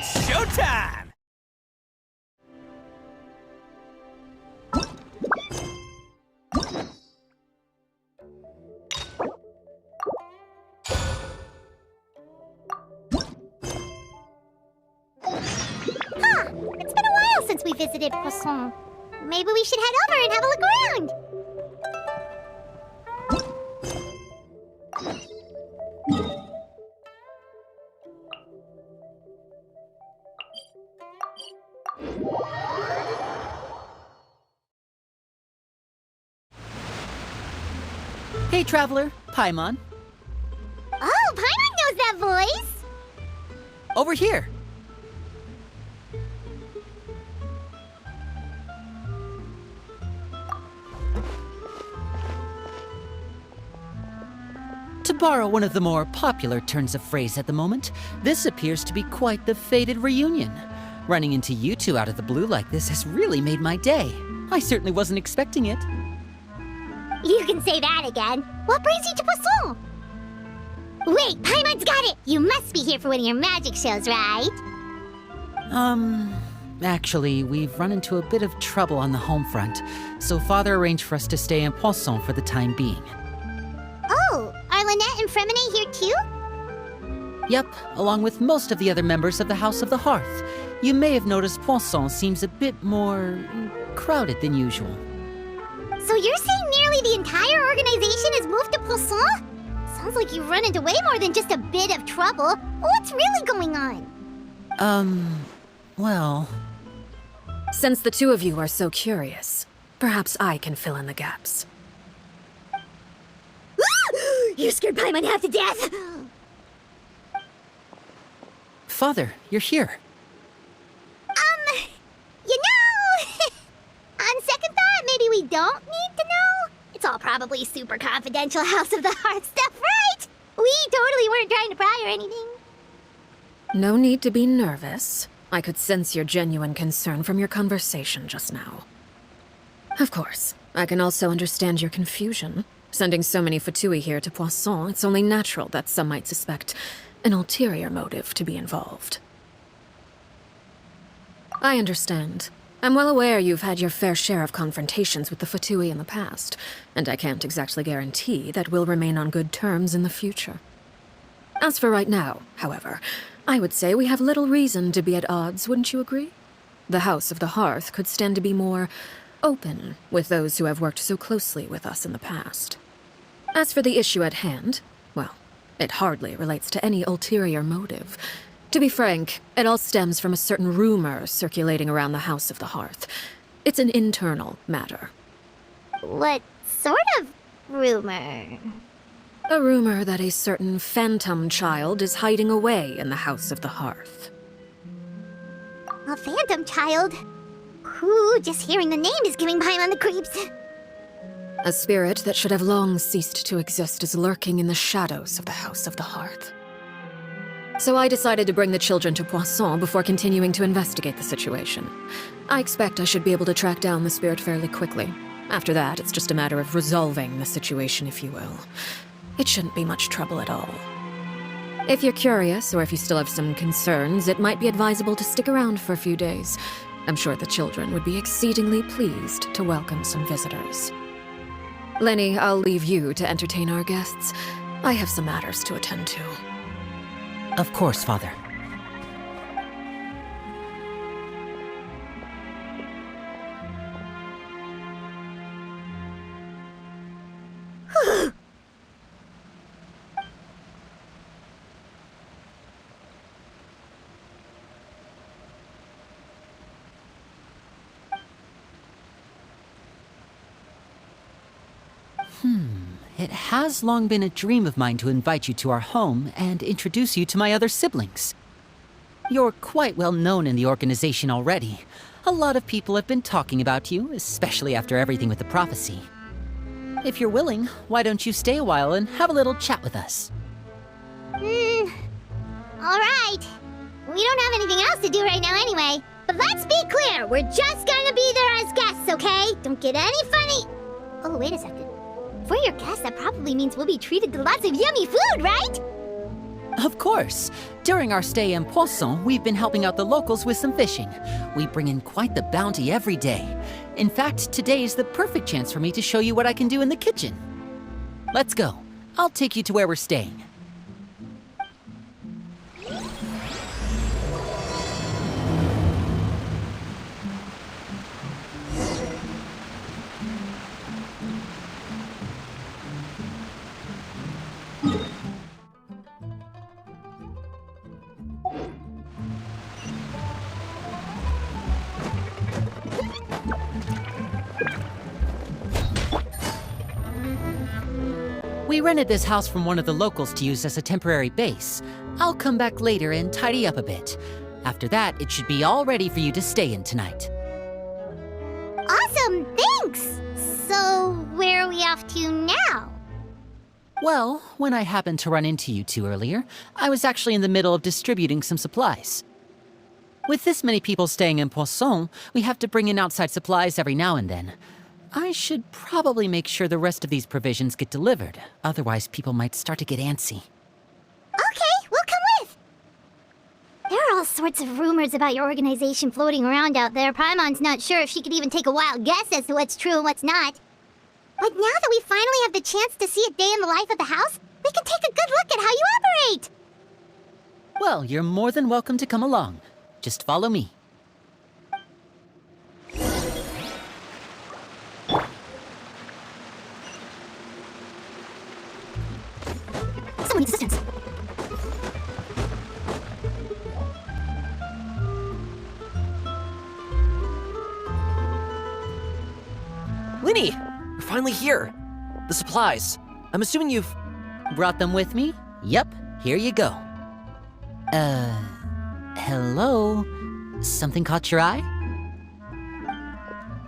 It's showtime! Huh! It's been a while since we visited Poisson. Maybe we should head over and have a look around. Hey, Traveler. Paimon. Oh, Paimon knows that voice! Over here. To borrow one of the more popular turns of phrase at the moment, this appears to be quite the fated reunion. Running into you two out of the blue like this has really made my day. I certainly wasn't expecting it. You can say that again. What brings you to Poisson? Wait, Paimon's got it! You must be here for one of your magic shows, right? Actually, we've run into a bit of trouble on the home front, so Father arranged for us to stay in Poisson for the time being. Oh, are Lynette and Fremine here too? Yep, along with most of the other members of the House of the Hearth. You may have noticed Poisson seems a bit more crowded than usual. So you're saying nearly the entire organization has moved to Poisson? Sounds like you've run into way more than just a bit of trouble. What's really going on? Well... Since the two of you are so curious, perhaps I can fill in the gaps. You scared Paimon half to death! Father, you're here. You know... on second thought, maybe we don't need to know? It's all probably super confidential House of the Hearth stuff, right? We totally weren't trying to pry or anything. No need to be nervous. I could sense your genuine concern from your conversation just now. Of course, I can also understand your confusion. Sending so many Fatui here to Poisson, it's only natural that some might suspect an ulterior motive to be involved. I understand. I'm well aware you've had your fair share of confrontations with the Fatui in the past, and I can't exactly guarantee that we'll remain on good terms in the future. As for right now, however, I would say we have little reason to be at odds, wouldn't you agree? The House of the Hearth could stand to be more open with those who have worked so closely with us in the past. As for the issue at hand, well, it hardly relates to any ulterior motive. To be frank, it all stems from a certain rumor circulating around the House of the Hearth. It's an internal matter. What sort of rumor? A rumor that a certain phantom child is hiding away in the House of the Hearth. A phantom child? Ooh, just hearing the name is giving Paimon the creeps. A spirit that should have long ceased to exist is lurking in the shadows of the House of the Hearth. So I decided to bring the children to Poisson before continuing to investigate the situation. I expect I should be able to track down the spirit fairly quickly. After that, it's just a matter of resolving the situation, if you will. It shouldn't be much trouble at all. If you're curious, or if you still have some concerns, it might be advisable to stick around for a few days. I'm sure the children would be exceedingly pleased to welcome some visitors. Lenny, I'll leave you to entertain our guests. I have some matters to attend to. Of course, Father. It has long been a dream of mine to invite you to our home and introduce you to my other siblings. You're quite well known in the organization already. A lot of people have been talking about you, especially after everything with the prophecy. If you're willing, why don't you stay a while and have a little chat with us? Alright. We don't have anything else to do right now anyway. But let's be clear, we're just gonna be there as guests, okay? Don't get any funny... Oh, wait a second. For your guests, that probably means we'll be treated to lots of yummy food, right? Of course. During our stay in Poisson, we've been helping out the locals with some fishing. We bring in quite the bounty every day. In fact, today is the perfect chance for me to show you what I can do in the kitchen. Let's go. I'll take you to where we're staying. We rented this house from one of the locals to use as a temporary base. I'll come back later and tidy up a bit. After that, it should be all ready for you to stay in tonight. Awesome, thanks! So, where are we off to now? Well, when I happened to run into you two earlier, I was actually in the middle of distributing some supplies. With this many people staying in Poisson, we have to bring in outside supplies every now and then. I should probably make sure the rest of these provisions get delivered. Otherwise, people might start to get antsy. Okay, we'll come with! There are all sorts of rumors about your organization floating around out there. Paimon's not sure if she could even take a wild guess as to what's true and what's not. But now that we finally have the chance to see a day in the life of the house, we can take a good look at how you operate! Well, you're more than welcome to come along. Just follow me. Someone needs assistance. Linny! You're finally here! The supplies. I'm assuming you've... Brought them with me? Yep, here you go. Hello? Something caught your eye?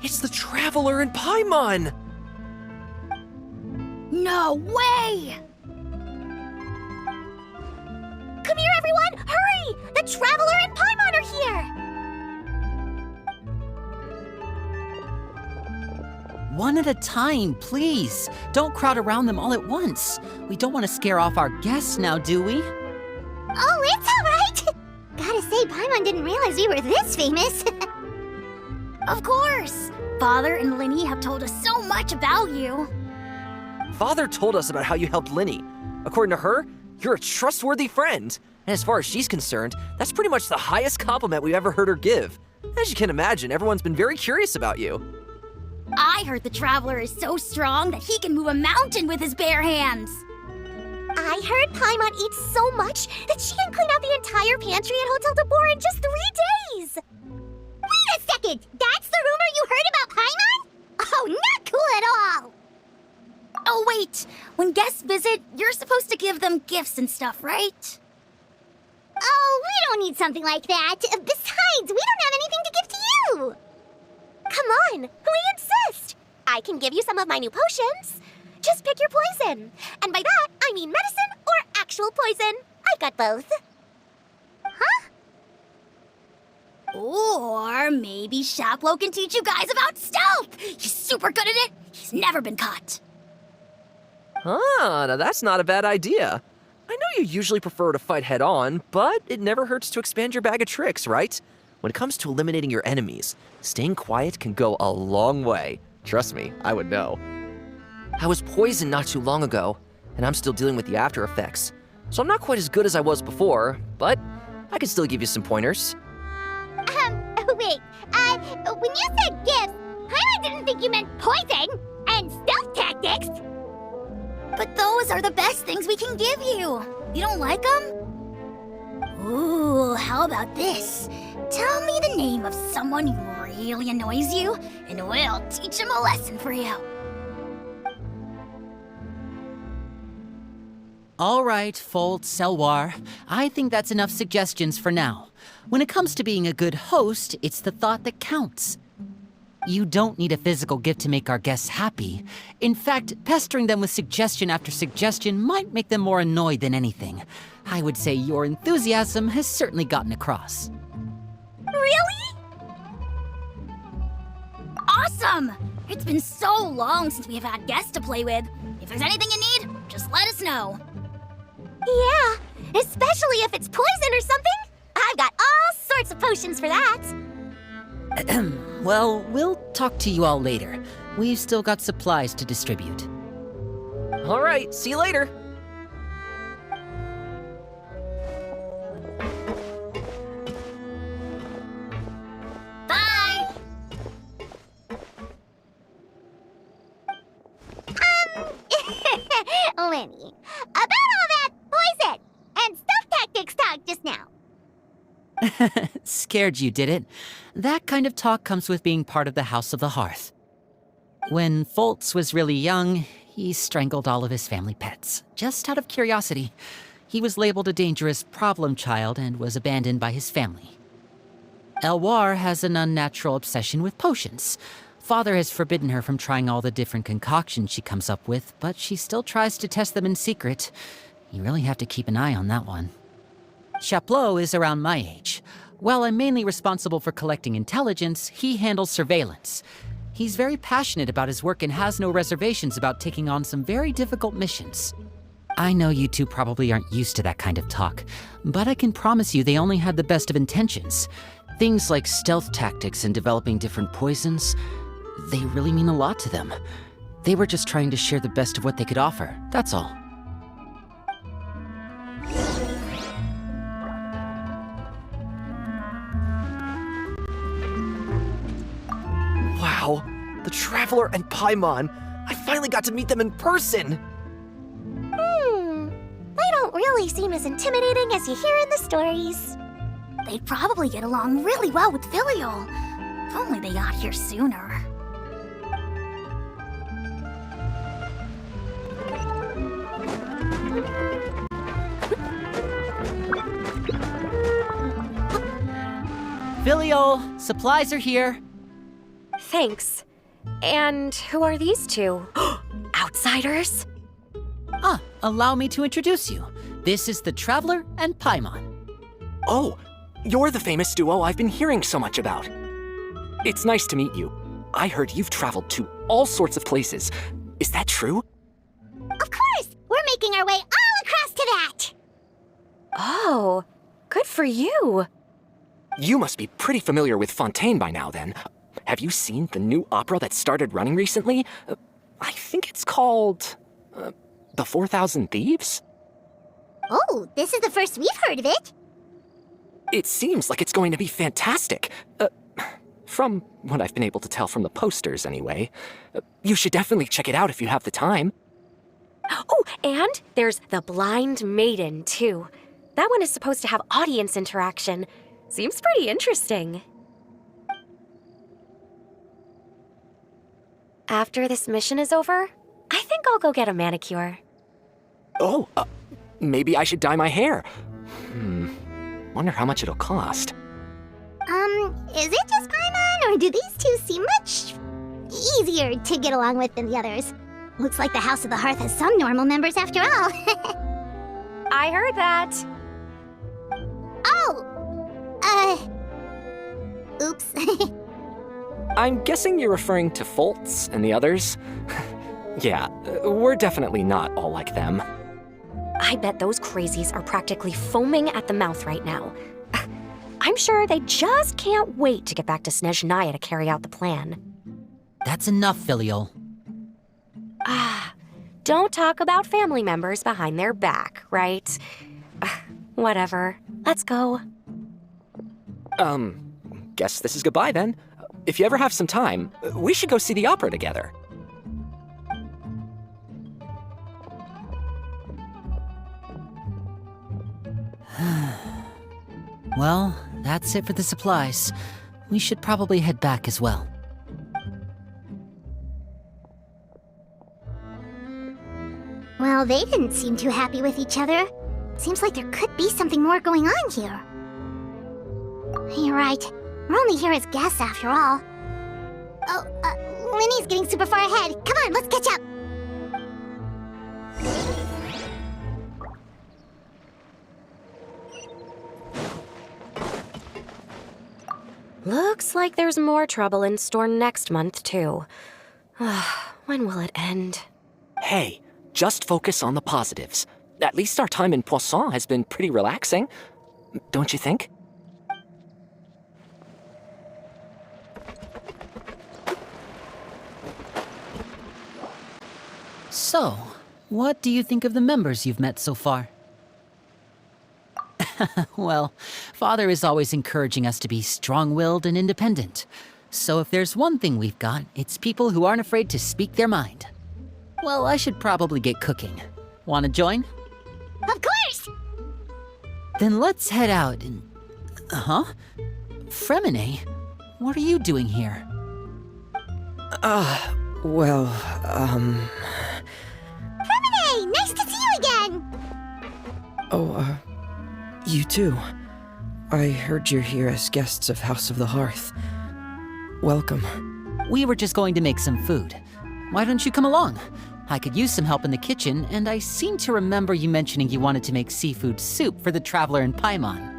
It's the Traveler in Paimon! No way! Come here, everyone! Hurry! The Traveler and Paimon are here! One at a time, please. Don't crowd around them all at once. We don't want to scare off our guests now, do we? Oh, it's all right! Gotta say, Paimon didn't realize we were this famous. Of course! Father and Linny have told us so much about you. Father told us about how you helped Linny. According to her, you're a trustworthy friend. And as far as she's concerned, that's pretty much the highest compliment we've ever heard her give. As you can imagine, everyone's been very curious about you. I heard the Traveler is so strong that he can move a mountain with his bare hands. I heard Paimon eats so much that she can clean out the entire pantry at Hotel de Boer in just 3 days! Wait a second! That's the rumor you heard about Paimon? Oh, not cool at all! Oh wait, when guests visit, you're supposed to give them gifts and stuff, right? Oh, we don't need something like that. Besides, we don't have anything to give to you! Come on, we insist! I can give you some of my new potions. Just pick your poison. And by that, I mean medicine or actual poison. I've got both. Huh? Or maybe Shaplo can teach you guys about stealth! He's super good at it! He's never been caught. Ah, now that's not a bad idea. I know you usually prefer to fight head-on, but it never hurts to expand your bag of tricks, right? When it comes to eliminating your enemies, staying quiet can go a long way. Trust me, I would know. I was poisoned not too long ago, and I'm still dealing with the after effects. So I'm not quite as good as I was before, but I can still give you some pointers. Wait, when you said gifts, I didn't think you meant poison and stealth tactics. But those are the best things we can give you. You don't like them? Ooh, how about this? Tell me the name of someone who really annoys you, and we'll teach him a lesson for you. All right, Folt, Selwar. I think that's enough suggestions for now. When it comes to being a good host, it's the thought that counts. You don't need a physical gift to make our guests happy. In fact, pestering them with suggestion after suggestion might make them more annoyed than anything. I would say your enthusiasm has certainly gotten across. Really? Awesome! It's been so long since we have had guests to play with. If there's anything you need, just let us know. Yeah, Especially if it's poison or something. I've got all sorts of potions for that. Well, we'll talk to you all later. We've still got supplies to distribute. All right, see you later. Bye! Lenny, about all that poison and stuff tactics talk just now. Scared you, did it? That kind of talk comes with being part of the House of the Hearth. When Foltz was really young, he strangled all of his family pets, just out of curiosity. He was labeled a dangerous problem child and was abandoned by his family. Elwar has an unnatural obsession with potions. Father has forbidden her from trying all the different concoctions she comes up with, but she still tries to test them in secret. You really have to keep an eye on that one. Chaplot is around my age. While I'm mainly responsible for collecting intelligence, he handles surveillance. He's very passionate about his work and has no reservations about taking on some very difficult missions. I know you two probably aren't used to that kind of talk, but I can promise you they only had the best of intentions. Things like stealth tactics and developing different poisons, they really mean a lot to them. They were just trying to share the best of what they could offer, that's all. Wow, the Traveler and Paimon. I finally got to meet them in person. They don't really seem as intimidating as you hear in the stories. They'd probably get along really well with Filial. If only they got here sooner. Filial, supplies are here. Thanks. And who are these two? Outsiders? Allow me to introduce you. This is the Traveler and Paimon. Oh, you're the famous duo I've been hearing so much about. It's nice to meet you. I heard you've traveled to all sorts of places. Is that true? Of course! We're making our way all across to that! Oh, good for you. You must be pretty familiar with Fontaine by now, then. Have you seen the new opera that started running recently? I think it's called... The 4,000 Thieves? Oh, this is the first we've heard of it. It seems like it's going to be fantastic. From what I've been able to tell from the posters, anyway. You should definitely check it out if you have the time. Oh, and there's The Blind Maiden, too. That one is supposed to have audience interaction. Seems pretty interesting. After this mission is over, I think I'll go get a manicure. Oh, maybe I should dye my hair. Wonder how much it'll cost. Is it just Paimon, or do these two seem much easier to get along with than the others? Looks like the House of the Hearth has some normal members after all. I heard that. Oops. I'm guessing you're referring to Foltz and the others? Yeah, we're definitely not all like them. I bet those crazies are practically foaming at the mouth right now. I'm sure they just can't wait to get back to Snezhnaya to carry out the plan. That's enough, Filial. Don't talk about family members behind their back, right? Whatever. Let's go. Guess this is goodbye then. If you ever have some time, we should go see the opera together. Well, that's it for the supplies. We should probably head back as well. Well, they didn't seem too happy with each other. Seems like there could be something more going on here. You're right. We're only here as guests after all. Oh, Linny's getting super far ahead. Come on, let's catch up. Looks like there's more trouble in store next month, too. When will it end? Hey, just focus on the positives. At least our time in Poisson has been pretty relaxing. Don't you think? So, what do you think of the members you've met so far? Well, Father is always encouraging us to be strong-willed and independent. So if there's one thing we've got, it's people who aren't afraid to speak their mind. Well, I should probably get cooking. Want to join? Of course! Then let's head out and... Huh? Fremine? What are you doing here? Well, Hey, nice to see you again! Oh, you too. I heard you're here as guests of House of the Hearth. Welcome. We were just going to make some food. Why don't you come along? I could use some help in the kitchen, and I seem to remember you mentioning you wanted to make seafood soup for the traveler in Paimon.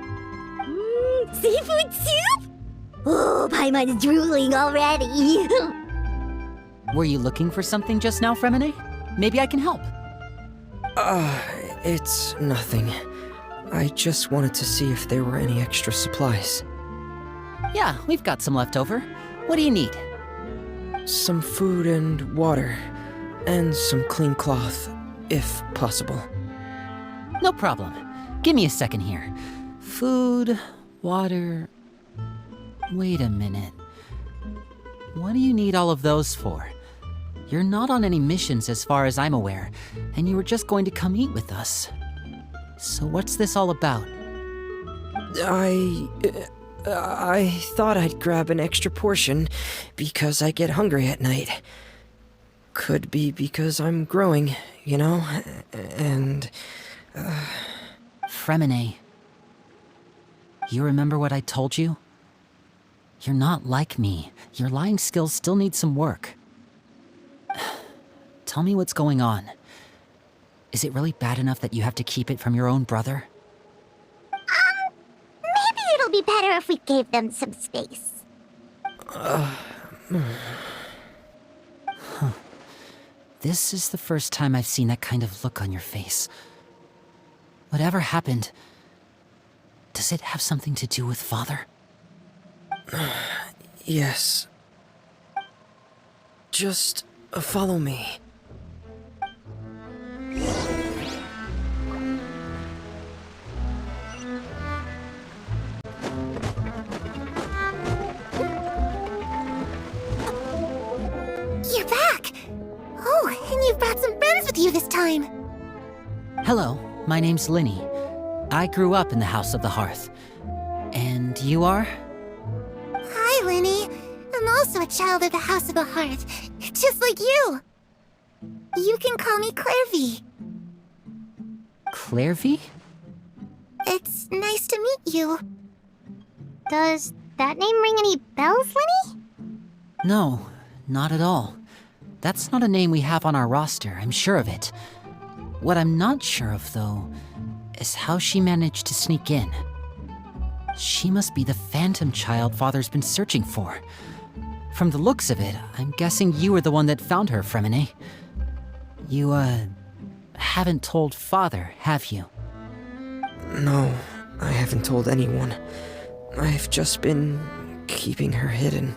Seafood soup? Oh, Paimon's drooling already. Were you looking for something just now, Fremine? Maybe I can help. It's nothing. I just wanted to see if there were any extra supplies. Yeah, we've got some left over. What do you need? Some food and water. And some clean cloth, if possible. No problem. Give me a second here. Food, water... Wait a minute. What do you need all of those for? You're not on any missions as far as I'm aware, and you were just going to come eat with us. So what's this all about? I thought I'd grab an extra portion because I get hungry at night. Could be because I'm growing, you know, and... Fremine. You remember what I told you? You're not like me. Your lying skills still need some work. Tell me what's going on. Is it really bad enough that you have to keep it from your own brother? Maybe it'll be better if we gave them some space. This is the first time I've seen that kind of look on your face. Whatever happened, does it have something to do with Father? Yes. Just follow me. You're back! Oh, and you've brought some friends with you this time. Hello, my name's Linny. I grew up in the House of the Hearth. And you are? Hi, Linny. I'm also a child of the House of the Hearth, just like you. You can call me Clairvy. Clairvy? It's nice to meet you. Does that name ring any bells, Linny? No, not at all. That's not a name we have on our roster, I'm sure of it. What I'm not sure of, though, is how she managed to sneak in. She must be the phantom child Father's been searching for. From the looks of it, I'm guessing you were the one that found her, Fremine. You, haven't told Father, have you? No, I haven't told anyone. I've just been keeping her hidden.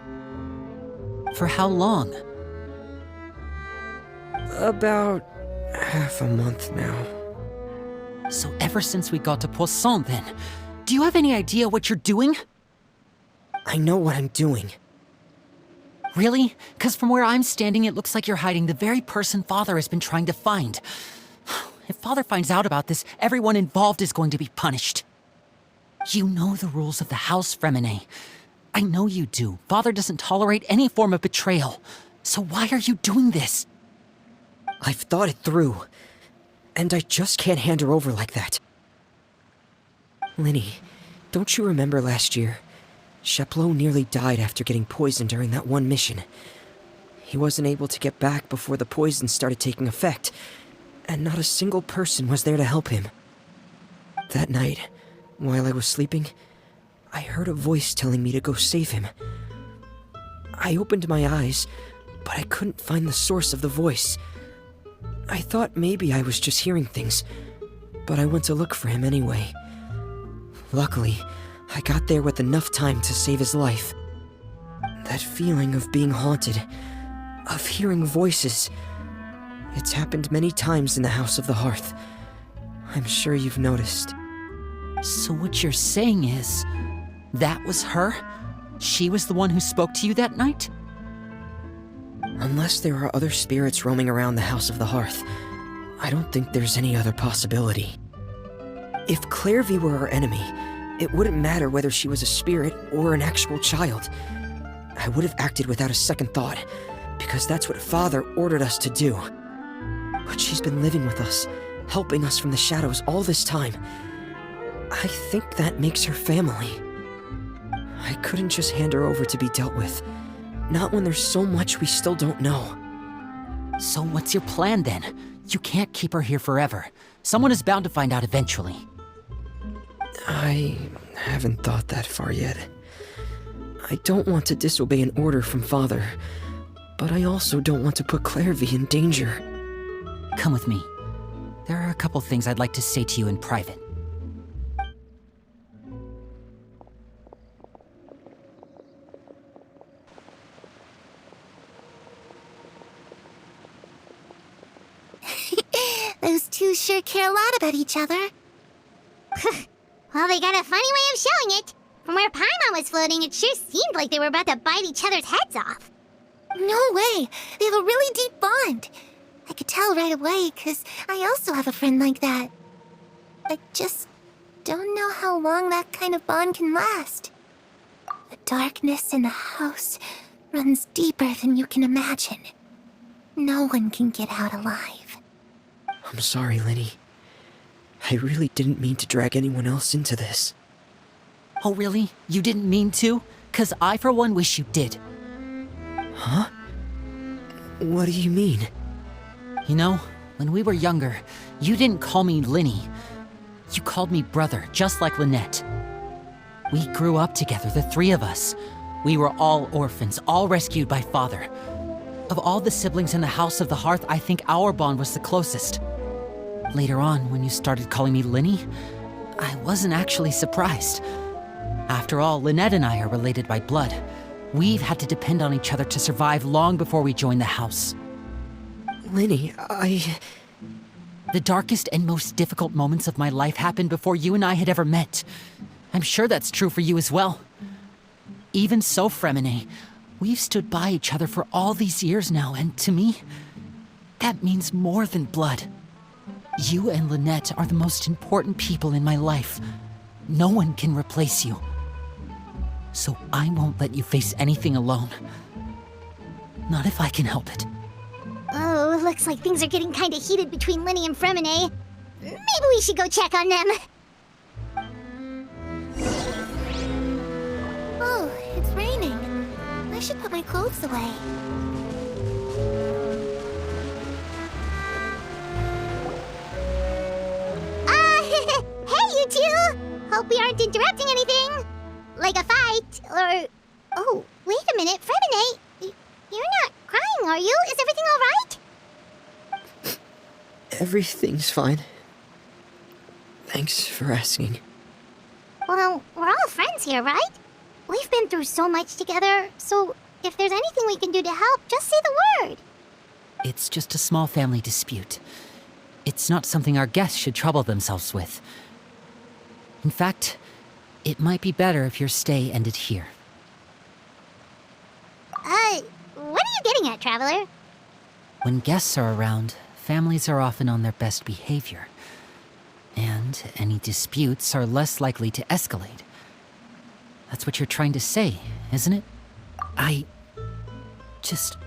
For how long? About half a month now. So ever since we got to Poisson, then. Do you have any idea what you're doing? I know what I'm doing. Really? Because from where I'm standing, it looks like you're hiding the very person Father has been trying to find. If Father finds out about this, everyone involved is going to be punished. You know the rules of the house, Fremine. I know you do. Father doesn't tolerate any form of betrayal. So why are you doing this? I've thought it through. And I just can't hand her over like that. Linny, don't you remember last year? Chaplot nearly died after getting poisoned during that one mission. He wasn't able to get back before the poison started taking effect, and not a single person was there to help him. That night, while I was sleeping, I heard a voice telling me to go save him. I opened my eyes, but I couldn't find the source of the voice. I thought maybe I was just hearing things, but I went to look for him anyway. Luckily, I got there with enough time to save his life. That feeling of being haunted, of hearing voices, it's happened many times in the House of the Hearth. I'm sure you've noticed. So what you're saying is, that was her? She was the one who spoke to you that night? Unless there are other spirits roaming around the House of the Hearth, I don't think there's any other possibility. If Clairvy were our enemy, it wouldn't matter whether she was a spirit or an actual child. I would have acted without a second thought, because that's what Father ordered us to do. But she's been living with us, helping us from the shadows all this time. I think that makes her family. I couldn't just hand her over to be dealt with. Not when there's so much we still don't know. So what's your plan then? You can't keep her here forever. Someone is bound to find out eventually. I haven't thought that far yet. I don't want to disobey an order from Father, but I also don't want to put Clairvy in danger. Come with me. There are a couple things I'd like to say to you in private. Those two sure care a lot about each other. Well, they got a funny way of showing it. From where Paimon was floating, it sure seemed like they were about to bite each other's heads off. No way! They have a really deep bond. I could tell right away, because I also have a friend like that. I just don't know how long that kind of bond can last. The darkness in the house runs deeper than you can imagine. No one can get out alive. I'm sorry, Linny. I really didn't mean to drag anyone else into this. Oh really? You didn't mean to? 'Cause I for one wish you did. Huh? What do you mean? You know, when we were younger, you didn't call me Linny. You called me brother, just like Lynette. We grew up together, the three of us. We were all orphans, all rescued by Father. Of all the siblings in the House of the Hearth, I think our bond was the closest. Later on, when you started calling me Linny, I wasn't actually surprised. After all, Lynette and I are related by blood. We've had to depend on each other to survive long before we joined the house. Linny, The darkest and most difficult moments of my life happened before you and I had ever met. I'm sure that's true for you as well. Even so, Fremine, we've stood by each other for all these years now, and to me, that means more than blood. You and Lynette are the most important people in my life. No one can replace you. So I won't let you face anything alone. Not if I can help it. Oh, looks like things are getting kind of heated between Linny and Fremine. Maybe we should go check on them. Oh, it's raining. I should put my clothes away. Hey, you two! Hope we aren't interrupting anything. Like a fight, or... Oh, wait a minute, Fremine. You're not crying, are you? Is everything all right? everything's fine. Thanks for asking. Well, we're all friends here, right? We've been through so much together, so if there's anything we can do to help, just say the word. It's just a small family dispute. It's not something our guests should trouble themselves with. In fact, it might be better if your stay ended here. What are you getting at, Traveler? When guests are around, families are often on their best behavior. And any disputes are less likely to escalate. That's what you're trying to say, isn't it? I... just...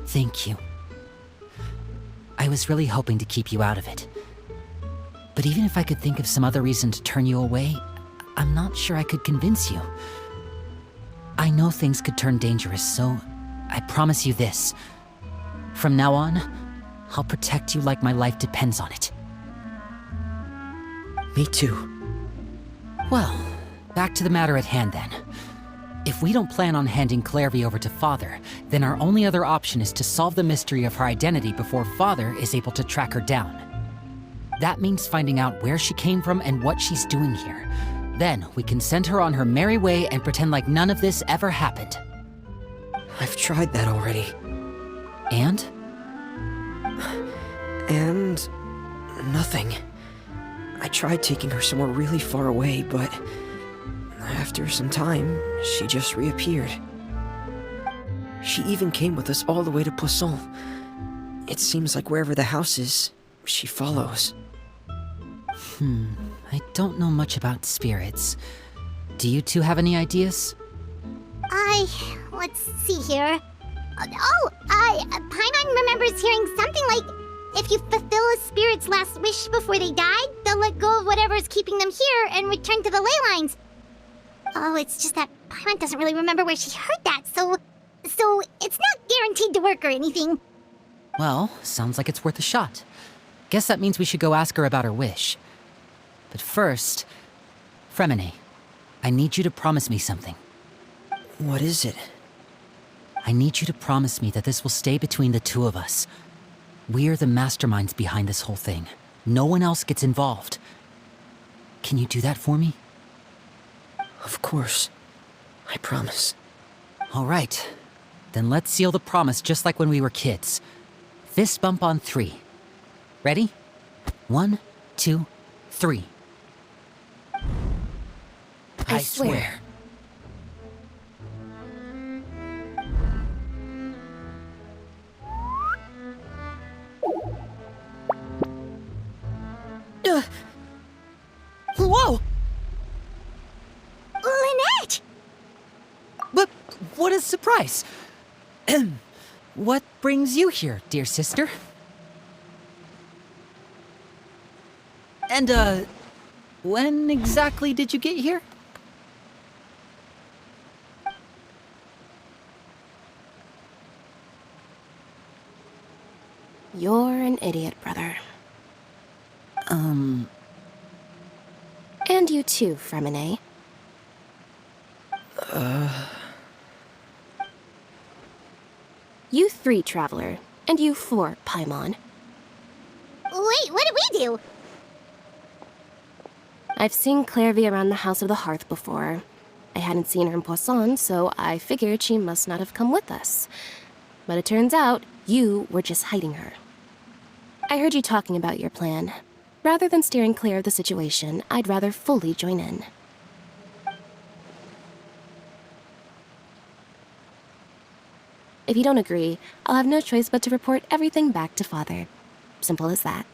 Thank you. I was really hoping to keep you out of it. But even if I could think of some other reason to turn you away, I'm not sure I could convince you. I know things could turn dangerous, so I promise you this. From now on, I'll protect you like my life depends on it. Me too. Well, back to the matter at hand then. If we don't plan on handing Clairvy over to Father, then our only other option is to solve the mystery of her identity before Father is able to track her down. That means finding out where she came from and what she's doing here. Then we can send her on her merry way and pretend like none of this ever happened. I've tried that already. And? And nothing. I tried taking her somewhere really far away, but after some time, she just reappeared. She even came with us all the way to Poisson. It seems like wherever the house is, she follows. I don't know much about spirits. Do you two have any ideas? Let's see here. Paimon remembers hearing something like, if you fulfill a spirit's last wish before they died, they'll let go of whatever's keeping them here and return to the ley lines. Oh, it's just that Paimon doesn't really remember where she heard that, so it's not guaranteed to work or anything. Well, sounds like it's worth a shot. Guess that means we should go ask her about her wish. But first, Fremine, I need you to promise me something. What is it? I need you to promise me that this will stay between the two of us. We're the masterminds behind this whole thing. No one else gets involved. Can you do that for me? Of course. I promise. All right. Then let's seal the promise just like when we were kids. Fist bump on 3. Ready? 1, 2, 3. I swear. Whoa! Lynette! But what a surprise! What brings you here, dear sister? And, when exactly did you get here? You're an idiot, brother. And you too, Fremine. You 3, Traveler, and you 4, Paimon. Wait, what did we do? I've seen Clairvy around the House of the Hearth before. I hadn't seen her in Poisson, so I figured she must not have come with us. But it turns out you were just hiding her. I heard you talking about your plan. Rather than steering clear of the situation, I'd rather fully join in. If you don't agree, I'll have no choice but to report everything back to Father. Simple as that.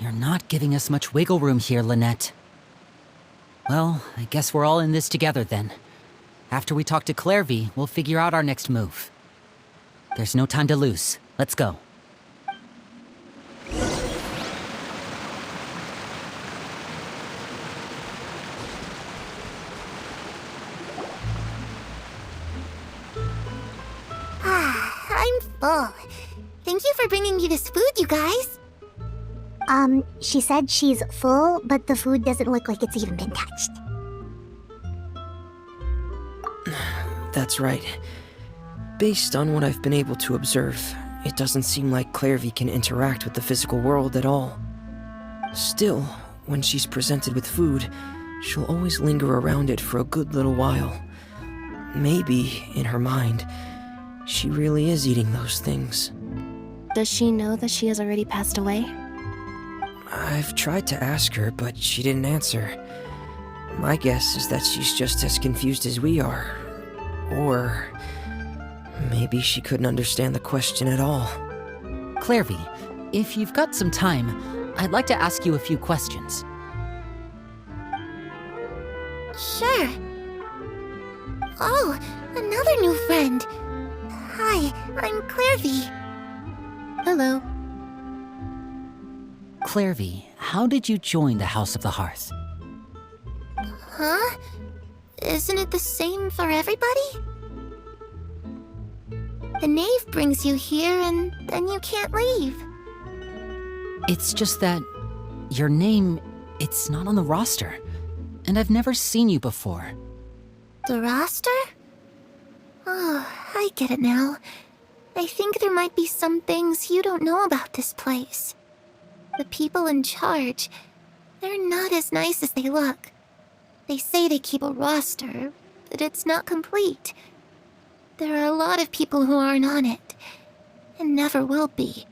You're not giving us much wiggle room here, Lynette. Well, I guess we're all in this together then. After we talk to Clairvy, we'll figure out our next move. There's no time to lose. Let's go. I'm full. Thank you for bringing me this food, you guys. She said she's full, but the food doesn't look like it's even been touched. That's right. Based on what I've been able to observe, it doesn't seem like Clairvy can interact with the physical world at all. Still, when she's presented with food, she'll always linger around it for a good little while. Maybe, in her mind, she really is eating those things. Does she know that she has already passed away? I've tried to ask her, but she didn't answer. My guess is that she's just as confused as we are. Or maybe she couldn't understand the question at all. Clairvy, if you've got some time, I'd like to ask you a few questions. Sure. Oh, another new friend. Hi, I'm Clairvy. Hello. Clairvy, how did you join the House of the Hearth? Huh? Isn't it the same for everybody? The knave brings you here and then you can't leave. It's just that your name, it's not on the roster. And I've never seen you before. The roster? Oh, I get it now. I think there might be some things you don't know about this place. The people in charge, they're not as nice as they look. They say they keep a roster, but it's not complete. There are a lot of people who aren't on it, and never will be.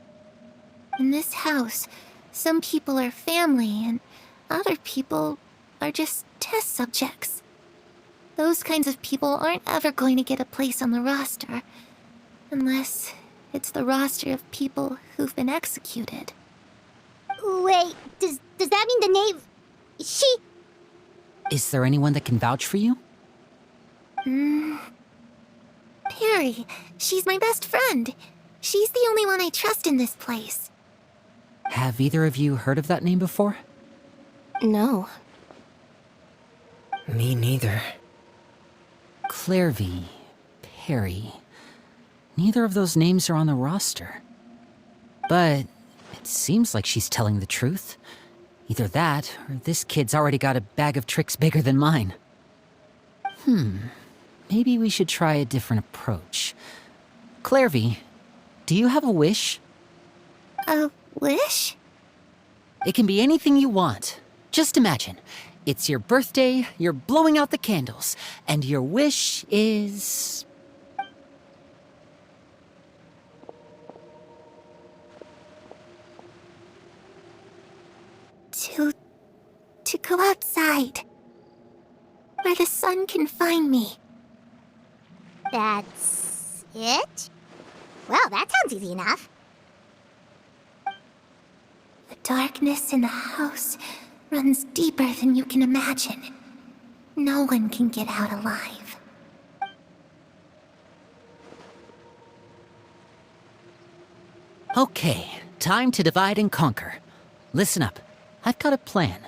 In this house, some people are family, and other people are just test subjects. Those kinds of people aren't ever going to get a place on the roster, unless it's the roster of people who've been executed. Wait, does that mean the knave... She... Is there anyone that can vouch for you? Perry. She's my best friend. She's the only one I trust in this place. Have either of you heard of that name before? No. Me neither. Clairvy, Perry. Neither of those names are on the roster. But it seems like she's telling the truth. Either that, or this kid's already got a bag of tricks bigger than mine. Maybe we should try a different approach. Clairvy, do you have a wish? A wish? It can be anything you want. Just imagine. It's your birthday, you're blowing out the candles, and your wish is... To go outside. Where the sun can find me. That's it? Well, that sounds easy enough. The darkness in the house runs deeper than you can imagine. No one can get out alive. Okay, time to divide and conquer. Listen up, I've got a plan.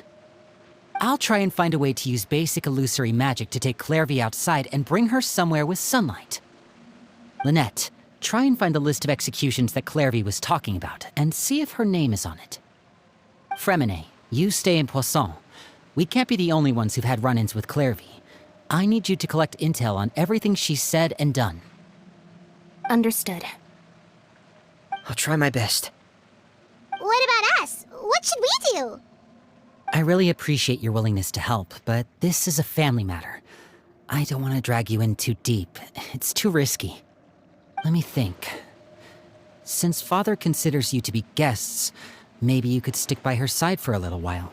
I'll try and find a way to use basic illusory magic to take Clairvy outside and bring her somewhere with sunlight. Lynette, try and find the list of executions that Clairvy was talking about, and see if her name is on it. Fremine, you stay in Poisson. We can't be the only ones who've had run-ins with Clairvy. I need you to collect intel on everything she's said and done. Understood. I'll try my best. What about us? What should we do? I really appreciate your willingness to help, but this is a family matter. I don't want to drag you in too deep. It's too risky. Let me think. Since Father considers you to be guests, maybe you could stick by her side for a little while.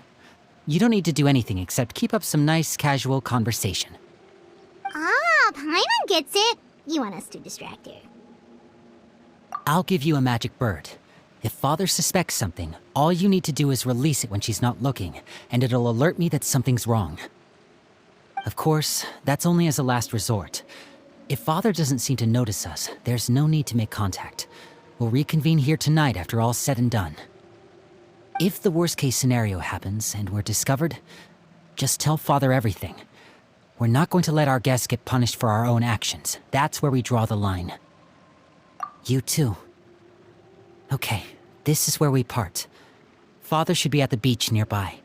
You don't need to do anything except keep up some nice, casual conversation. Ah, Paimon gets it. You want us to distract her. I'll give you a magic bird. If Father suspects something, all you need to do is release it when she's not looking, and it'll alert me that something's wrong. Of course, that's only as a last resort. If Father doesn't seem to notice us, there's no need to make contact. We'll reconvene here tonight after all's said and done. If the worst-case scenario happens and we're discovered, just tell Father everything. We're not going to let our guests get punished for our own actions. That's where we draw the line. You too. Okay, this is where we part. Father should be at the beach nearby.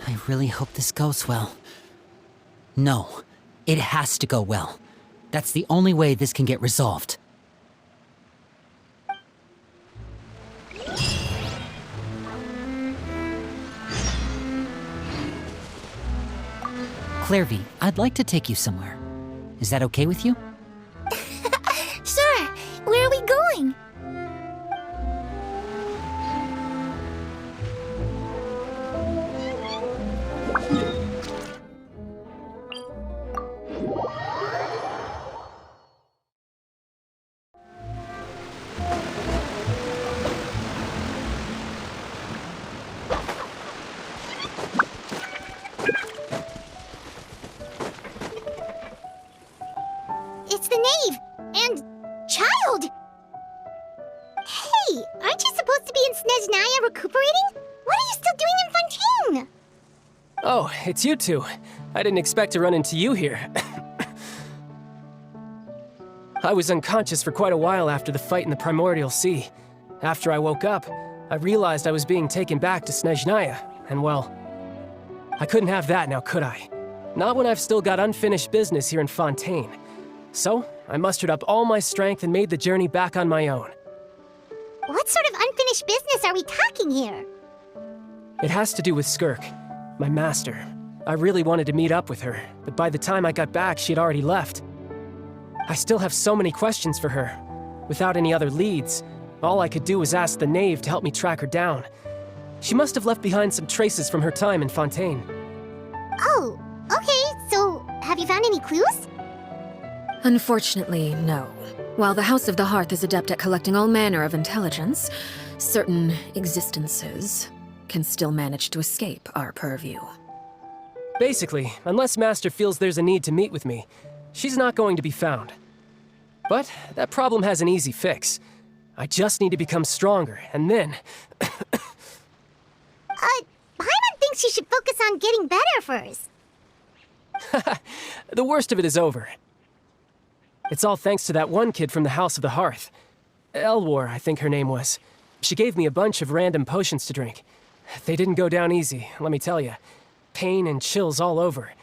I really hope this goes well. No, it has to go well. That's the only way this can get resolved. Clairvy, I'd like to take you somewhere. Is that okay with you? Sure. Where are we going? It's the knave! And... child! Hey, aren't you supposed to be in Snezhnaya recuperating? What are you still doing in Fontaine? Oh, it's you two. I didn't expect to run into you here. I was unconscious for quite a while after the fight in the Primordial Sea. After I woke up, I realized I was being taken back to Snezhnaya. And well, I couldn't have that now, could I? Not when I've still got unfinished business here in Fontaine. So, I mustered up all my strength and made the journey back on my own. What sort of unfinished business are we talking here? It has to do with Skirk, my master. I really wanted to meet up with her, but by the time I got back, she had already left. I still have so many questions for her. Without any other leads, all I could do was ask the knave to help me track her down. She must have left behind some traces from her time in Fontaine. Oh, okay, so have you found any clues? Unfortunately, no. While the House of the Hearth is adept at collecting all manner of intelligence, certain existences can still manage to escape our purview. Basically, unless Master feels there's a need to meet with me, she's not going to be found. But that problem has an easy fix. I just need to become stronger, and then... Paimon thinks you should focus on getting better first. The worst of it is over. It's all thanks to that one kid from the House of the Hearth. Elwar, I think her name was. She gave me a bunch of random potions to drink. They didn't go down easy, let me tell you. Pain and chills all over.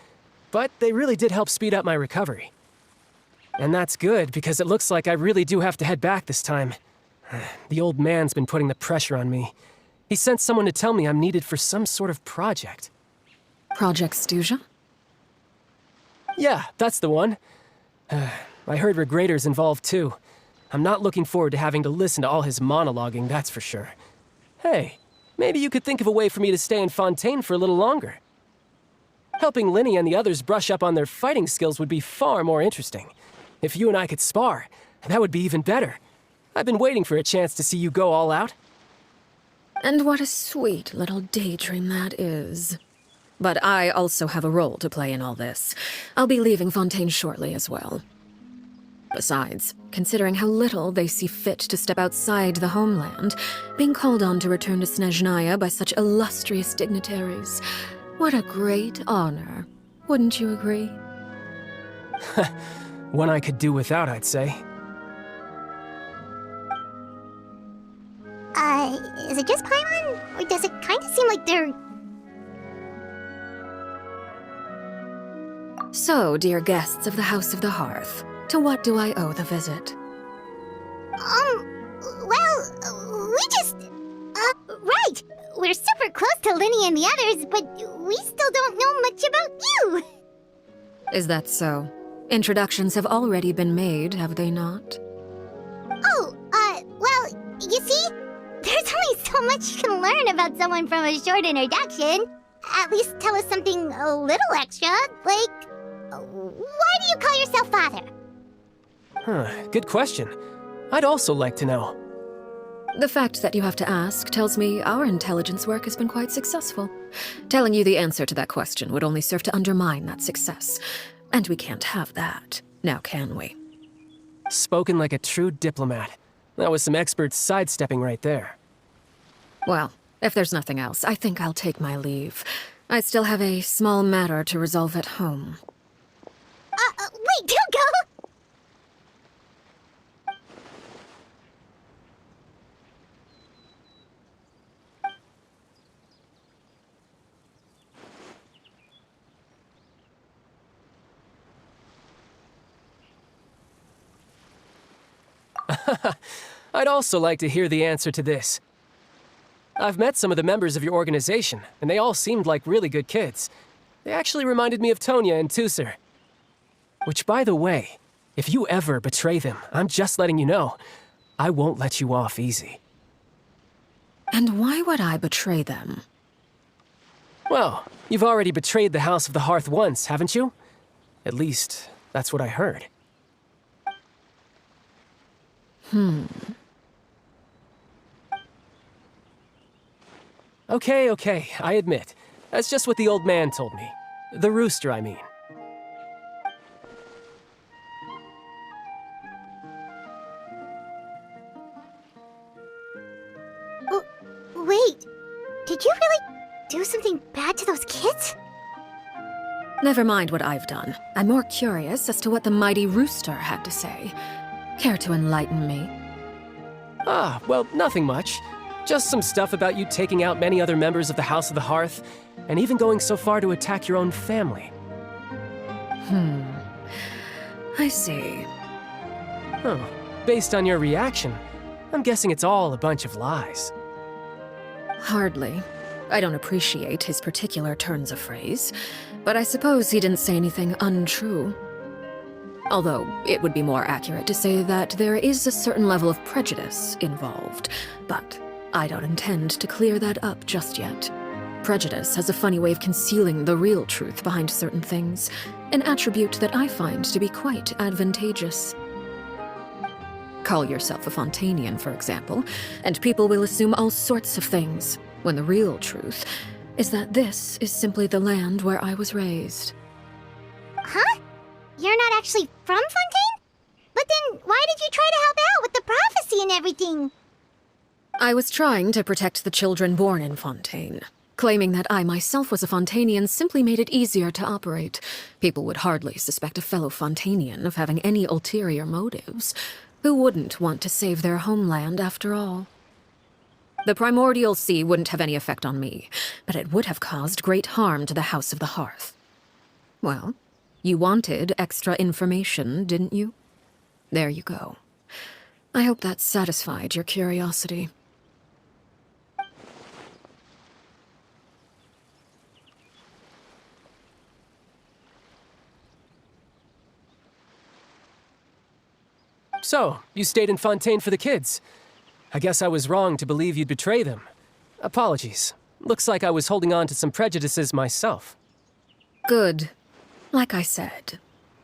But they really did help speed up my recovery. And that's good, because it looks like I really do have to head back this time. The old man's been putting the pressure on me. He sent someone to tell me I'm needed for some sort of project. Project Stuja? Yeah, that's the one. I heard Regrator's involved too. I'm not looking forward to having to listen to all his monologuing, that's for sure. Hey, maybe you could think of a way for me to stay in Fontaine for a little longer. Helping Linny and the others brush up on their fighting skills would be far more interesting. If you and I could spar, that would be even better. I've been waiting for a chance to see you go all out. And what a sweet little daydream that is. But I also have a role to play in all this. I'll be leaving Fontaine shortly as well. Besides, considering how little they see fit to step outside the homeland, being called on to return to Snezhnaya by such illustrious dignitaries, what a great honor. Wouldn't you agree? One I could do without, I'd say. Is it just Paimon? Or does it kind of seem like they're... So, dear guests of the House of the Hearth, to what do I owe the visit? Well, we just... right! We're super close to Linny and the others, but we still don't know much about you! Is that so? Introductions have already been made, have they not? Oh, well, you see? There's only so much you can learn about someone from a short introduction. At least tell us something a little extra, like... why do you call yourself father? Good question. I'd also like to know. The fact that you have to ask tells me our intelligence work has been quite successful. Telling you the answer to that question would only serve to undermine that success. And we can't have that, now can we? Spoken like a true diplomat. That was some expert sidestepping right there. Well, if there's nothing else, I think I'll take my leave. I still have a small matter to resolve at home. Wait, don't go! I'd also like to hear the answer to this. I've met some of the members of your organization, and they all seemed like really good kids. They actually reminded me of Tonya and Tusser. Which, by the way, if you ever betray them, I'm just letting you know, I won't let you off easy. And why would I betray them? Well, you've already betrayed the House of the Hearth once, haven't you? At least, that's what I heard. Okay, I admit. That's just what the old man told me. The rooster, I mean. Wait, did you really do something bad to those kids? Never mind what I've done. I'm more curious as to what the mighty rooster had to say. Care to enlighten me? Well, nothing much. Just some stuff about you taking out many other members of the House of the Hearth, and even going so far to attack your own family. I see. Oh, based on your reaction, I'm guessing it's all a bunch of lies. Hardly. I don't appreciate his particular turns of phrase, but I suppose he didn't say anything untrue. Although, it would be more accurate to say that there is a certain level of prejudice involved, but I don't intend to clear that up just yet. Prejudice has a funny way of concealing the real truth behind certain things, an attribute that I find to be quite advantageous. Call yourself a Fontainian, for example, and people will assume all sorts of things, when the real truth is that this is simply the land where I was raised. Huh? You're not actually from Fontaine? But then why did you try to help out with the prophecy and everything? I was trying to protect the children born in Fontaine. Claiming that I myself was a Fontainian simply made it easier to operate. People would hardly suspect a fellow Fontainian of having any ulterior motives. Who wouldn't want to save their homeland after all? The primordial sea wouldn't have any effect on me, but it would have caused great harm to the House of the Hearth. Well, you wanted extra information, didn't you? There you go. I hope that satisfied your curiosity. So, you stayed in Fontaine for the kids. I guess I was wrong to believe you'd betray them. Apologies. Looks like I was holding on to some prejudices myself. Good. Like I said,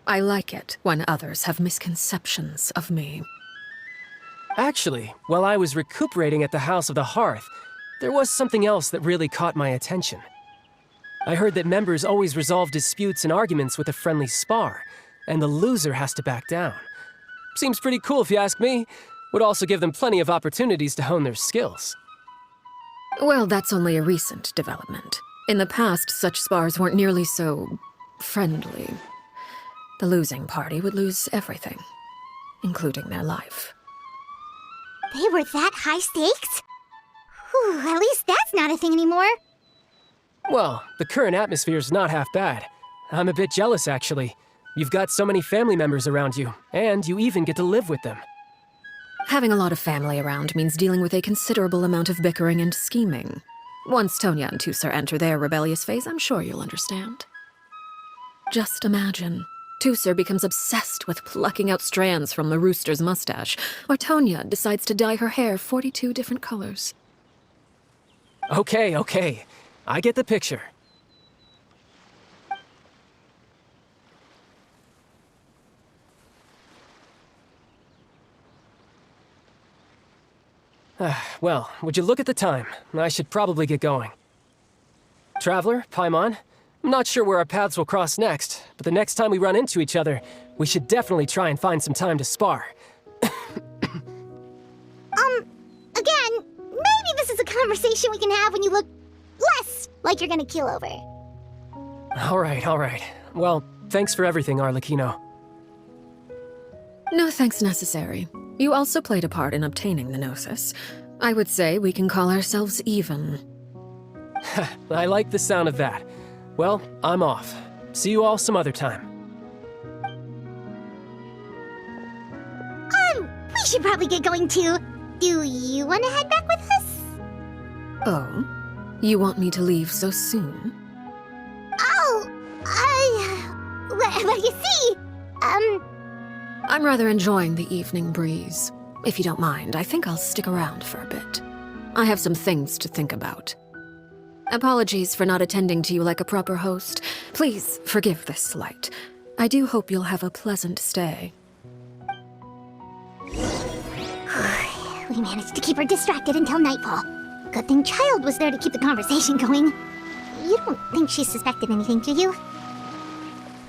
I like it when others have misconceptions of me. Actually, while I was recuperating at the House of the Hearth, there was something else that really caught my attention. I heard that members always resolve disputes and arguments with a friendly spar, and the loser has to back down. Seems pretty cool if you ask me. Would also give them plenty of opportunities to hone their skills. Well, that's only a recent development. In the past, such spars weren't nearly so friendly. The losing party would lose everything, including their life. They were that high stakes? Whew, at least that's not a thing anymore. Well, the current atmosphere's not half bad. I'm a bit jealous, actually. You've got so many family members around you, and you even get to live with them. Having a lot of family around means dealing with a considerable amount of bickering and scheming. Once Tonya and Tusser enter their rebellious phase, I'm sure you'll understand. Just imagine. Tusser becomes obsessed with plucking out strands from the rooster's mustache, or Tonya decides to dye her hair 42 different colors. Okay. I get the picture. Well, would you look at the time? I should probably get going. Traveler, Paimon, I'm not sure where our paths will cross next, but the next time we run into each other, we should definitely try and find some time to spar. Again, maybe this is a conversation we can have when you look less like you're gonna kill over. All right. Well, thanks for everything, Arlecchino. No thanks necessary. You also played a part in obtaining the Gnosis. I would say we can call ourselves even. I like the sound of that. Well, I'm off. See you all some other time. We should probably get going too. Do you want to head back with us? Oh? You want me to leave so soon? Well, you see, I'm rather enjoying the evening breeze. If you don't mind, I think I'll stick around for a bit. I have some things to think about. Apologies for not attending to you like a proper host. Please forgive this slight. I do hope you'll have a pleasant stay. we managed to keep her distracted until nightfall. Good thing Child was there to keep the conversation going. You don't think she suspected anything, do you?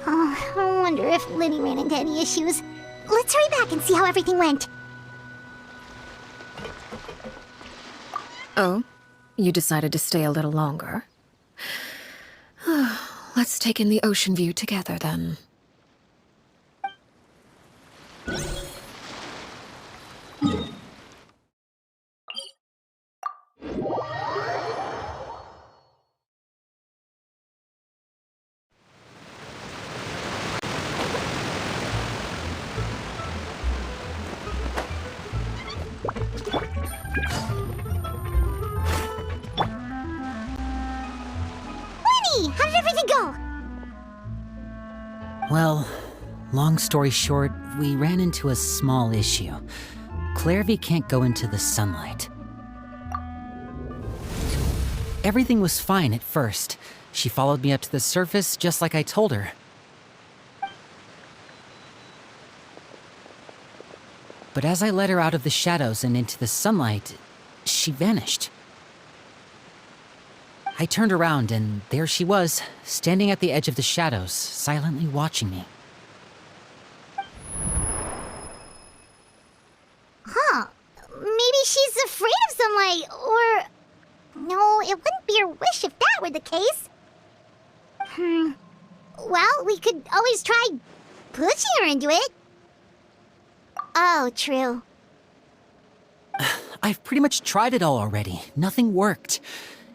Oh, I wonder if Liddy ran into any issues. Let's hurry back and see how everything went. Oh? You decided to stay a little longer? Let's take in the ocean view together, then. Lenny, how did everything go? Well, long story short, we ran into a small issue. Clairvy can't go into the sunlight. Everything was fine at first. She followed me up to the surface just like I told her. But as I led her out of the shadows and into the sunlight, she vanished. I turned around and there she was, standing at the edge of the shadows, silently watching me. Huh. Maybe she's afraid of sunlight, or... No, it wouldn't be her wish if that were the case. Well, we could always try pushing her into it. Oh, true. I've pretty much tried it all already. Nothing worked.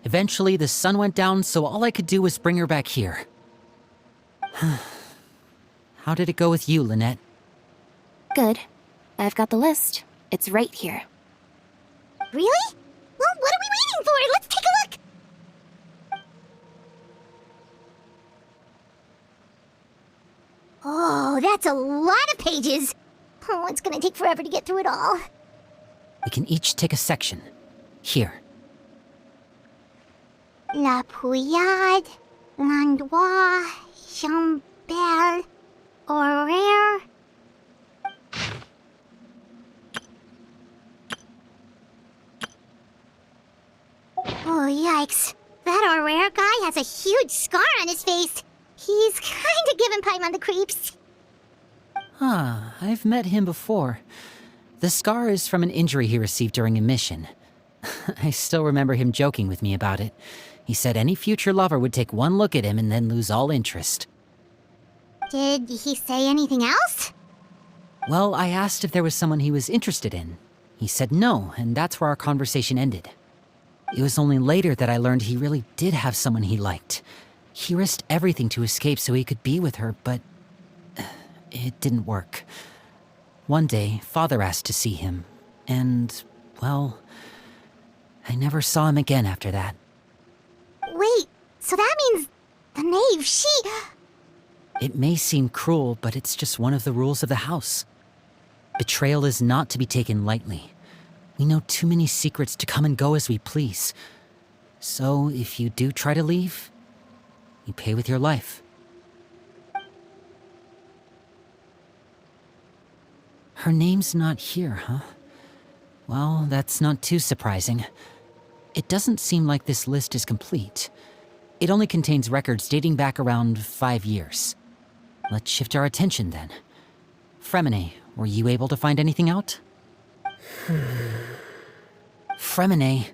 Eventually, the sun went down, so all I could do was bring her back here. How did it go with you, Lynette? Good. I've got the list. It's right here. Really? Well, what are we waiting for? Let's take a look! Oh, that's a lot of pages. Oh, it's gonna take forever to get through it all. We can each take a section. Here. La Pouillade, L'Endroit, Chambel, Horaire. Oh, yikes. That Horaire guy has a huge scar on his face. He's kinda giving Paimon the creeps. I've met him before. The scar is from an injury he received during a mission. I still remember him joking with me about it. He said any future lover would take one look at him and then lose all interest. Did he say anything else? Well, I asked if there was someone he was interested in. He said no, and that's where our conversation ended. It was only later that I learned he really did have someone he liked. He risked everything to escape so he could be with her, but it didn't work. One day, Father asked to see him, and, well, I never saw him again after that. Wait, so that means the knave, she... It may seem cruel, but it's just one of the rules of the house. Betrayal is not to be taken lightly. We know too many secrets to come and go as we please. So, if you do try to leave, you pay with your life. Her name's not here, huh? Well, that's not too surprising. It doesn't seem like this list is complete. It only contains records dating back around 5 years. Let's shift our attention then. Fremine, were you able to find anything out? Fremine.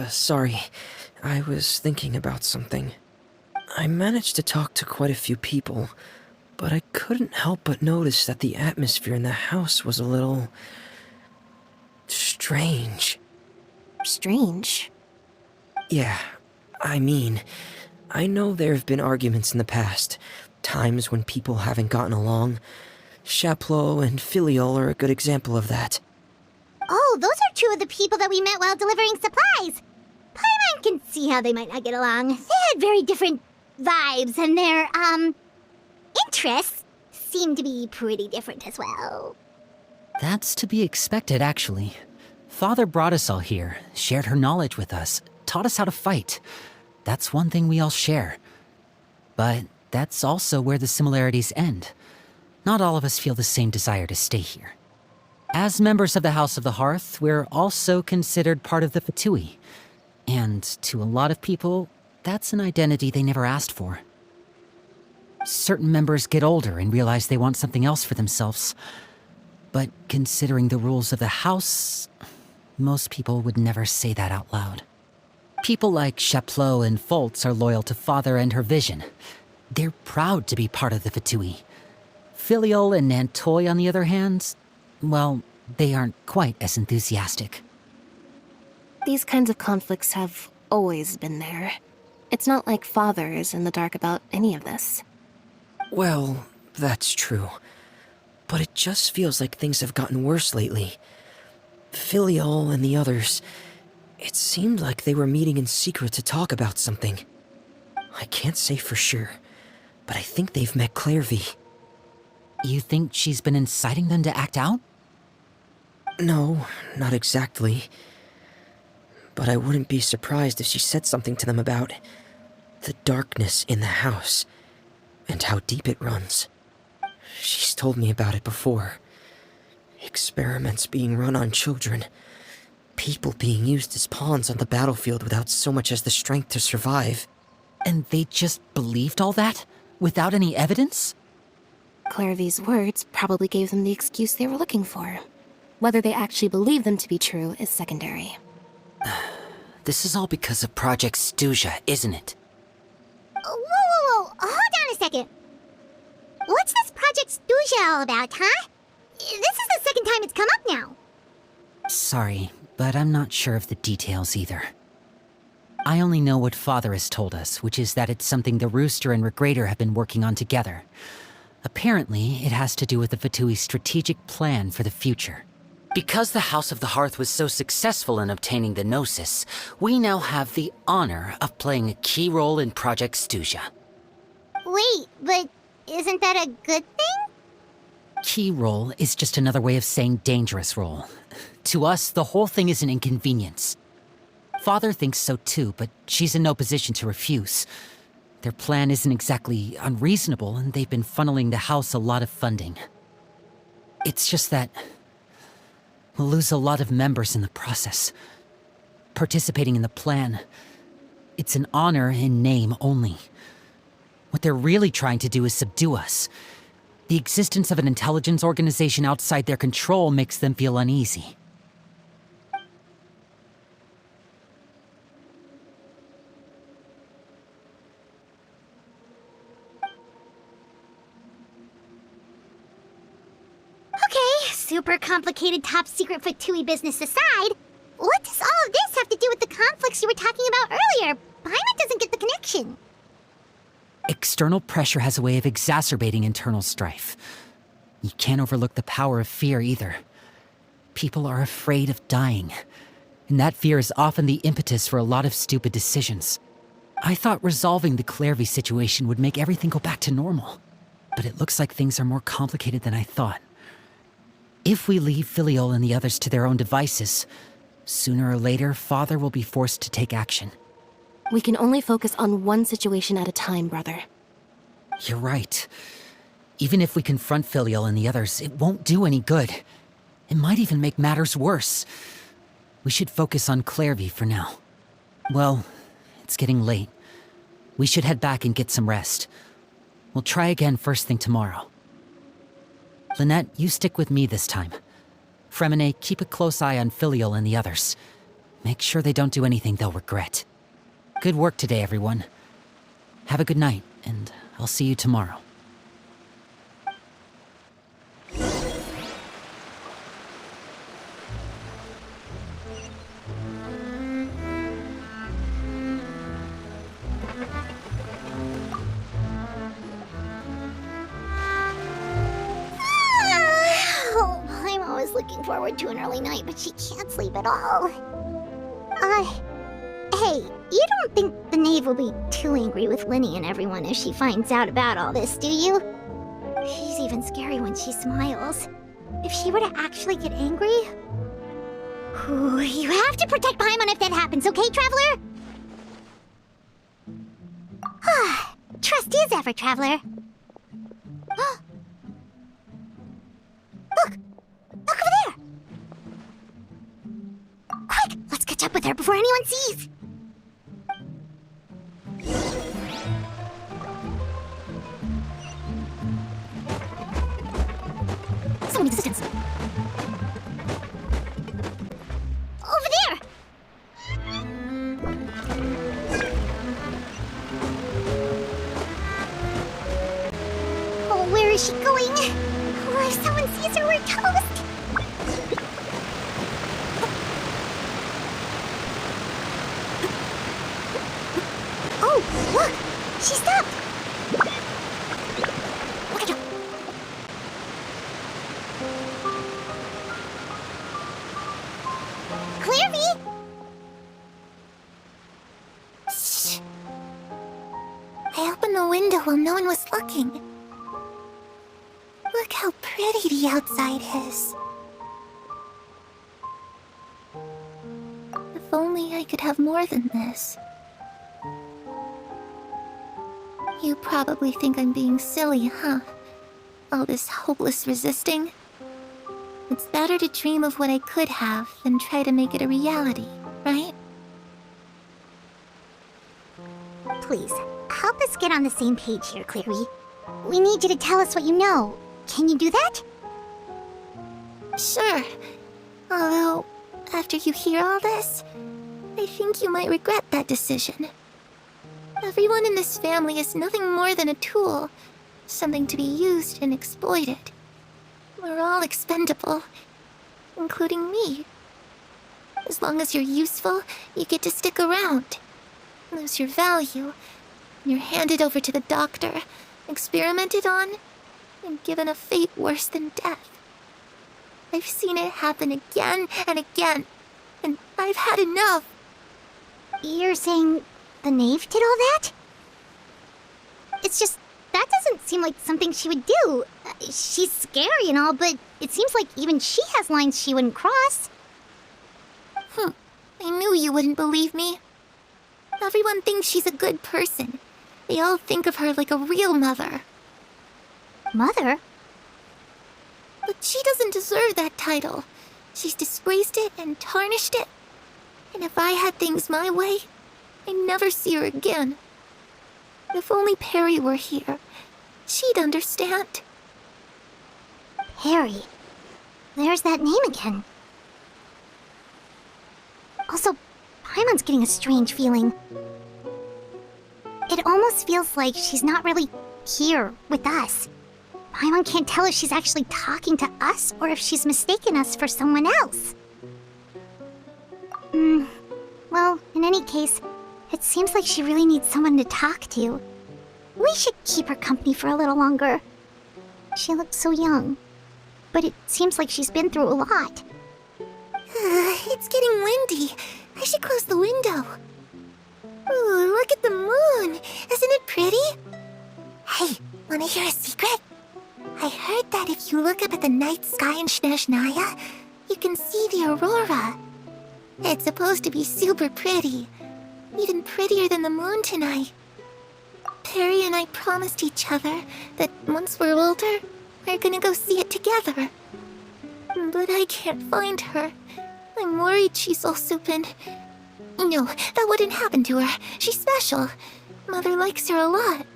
Sorry. I was thinking about something. I managed to talk to quite a few people, but I couldn't help but notice that the atmosphere in the house was a little... strange. Strange. Yeah, I mean, I know there have been arguments in the past, times when people haven't gotten along. Chaplot and Filiol are a good example of that. Oh, those are two of the people that we met while delivering supplies. Paimon can see how they might not get along. They had very different vibes, and their, interests seem to be pretty different as well. That's to be expected, actually. Father brought us all here, shared her knowledge with us, taught us how to fight. That's one thing we all share. But that's also where the similarities end. Not all of us feel the same desire to stay here. As members of the House of the Hearth, we're also considered part of the Fatui. And to a lot of people, that's an identity they never asked for. Certain members get older and realize they want something else for themselves. But considering the rules of the house, most people would never say that out loud. People like Chaplot and Foltz are loyal to Father and her vision. They're proud to be part of the Fatui. Filiol and Nantoy, on the other hand, well, they aren't quite as enthusiastic. These kinds of conflicts have always been there. It's not like Father is in the dark about any of this. Well, that's true. But it just feels like things have gotten worse lately. Filial and the others, it seemed like they were meeting in secret to talk about something. I can't say for sure, but I think they've met Clairvy. You think she's been inciting them to act out? No, not exactly. But I wouldn't be surprised if she said something to them about the darkness in the house and how deep it runs. She's told me about it before. Experiments being run on children. People being used as pawns on the battlefield without so much as the strength to survive. And they just believed all that? Without any evidence? Clairvy's words probably gave them the excuse they were looking for. Whether they actually believe them to be true is secondary. This is all because of Project Stuja, isn't it? Whoa. Hold on a second. What's this Project Stuja all about, huh? This is the second time it's come up now. Sorry, but I'm not sure of the details either. I only know what Father has told us, which is that it's something the Rooster and Regrator have been working on together. Apparently, it has to do with the Fatui's strategic plan for the future. Because the House of the Hearth was so successful in obtaining the Gnosis, we now have the honor of playing a key role in Project Stuja. Wait, but isn't that a good thing? Key role is just another way of saying dangerous role. To us, the whole thing is an inconvenience. Father thinks so too, but she's in no position to refuse. Their plan isn't exactly unreasonable, and they've been funneling the house a lot of funding. It's just that we'll lose a lot of members in the process. Participating in the plan, it's an honor in name only. What they're really trying to do is subdue us. The existence of an intelligence organization outside their control makes them feel uneasy. Okay, super complicated top secret Fatui business aside, what does all of this have to do with the conflicts you were talking about earlier? Paimon doesn't get the connection. External pressure has a way of exacerbating internal strife. You can't overlook the power of fear either. People are afraid of dying, and that fear is often the impetus for a lot of stupid decisions. I thought resolving the Clairvy situation would make everything go back to normal, but it looks like things are more complicated than I thought. If we leave Filial and the others to their own devices, sooner or later, Father will be forced to take action. We can only focus on one situation at a time, brother. You're right. Even if we confront Filial and the others, it won't do any good. It might even make matters worse. We should focus on Clairvy for now. Well, it's getting late. We should head back and get some rest. We'll try again first thing tomorrow. Lynette, you stick with me this time. Fremine, keep a close eye on Filial and the others. Make sure they don't do anything they'll regret. Good work today, everyone. Have a good night, and I'll see you tomorrow. I'm always looking forward to an early night, but she can't sleep at all. Hey, you don't think the knave will be too angry with Linny and everyone if she finds out about all this, do you? She's even scary when she smiles. If she were to actually get angry... Ooh, you have to protect Paimon if that happens, okay, Traveler? Trust is ever, Traveler. Look! Look over there! Quick, let's catch up with her before anyone sees! Someone needs assistance. Over there! Oh, where is she going? Oh, if someone sees her, we're toast! She stopped! Look at her! Clairvy! Shh. I opened the window while no one was looking. Look how pretty the outside is. If only I could have more than this. You probably think I'm being silly, huh? All this hopeless resisting. It's better to dream of what I could have than try to make it a reality, right? Please, help us get on the same page here, Clary. We need you to tell us what you know. Can you do that? Sure. Although, after you hear all this, I think you might regret that decision. Everyone in this family is nothing more than a tool, something to be used and exploited. We're all expendable, including me. As long as you're useful, you get to stick around. Lose your value, and you're handed over to the doctor, experimented on, and given a fate worse than death. I've seen it happen again and again, and I've had enough. You're saying the knave did all that? It's just, that doesn't seem like something she would do. She's scary and all, but it seems like even she has lines she wouldn't cross. I knew you wouldn't believe me. Everyone thinks she's a good person. They all think of her like a real mother. Mother? But she doesn't deserve that title. She's disgraced it and tarnished it. And if I had things my way, I'd never see her again. If only Perry were here, she'd understand. Perry? There's that name again. Also, Paimon's getting a strange feeling. It almost feels like she's not really here with us. Paimon can't tell if she's actually talking to us or if she's mistaken us for someone else. Well, in any case, it seems like she really needs someone to talk to. We should keep her company for a little longer. She looks so young, but it seems like she's been through a lot. It's getting windy. I should close the window. Ooh, look at the moon. Isn't it pretty? Hey, wanna hear a secret? I heard that if you look up at the night sky in Snezhnaya, you can see the aurora. It's supposed to be super pretty. Even prettier than the moon tonight. Perry and I promised each other that once we're older, we're gonna go see it together. But I can't find her. I'm worried she's also been... No, that wouldn't happen to her. She's special. Mother likes her a lot.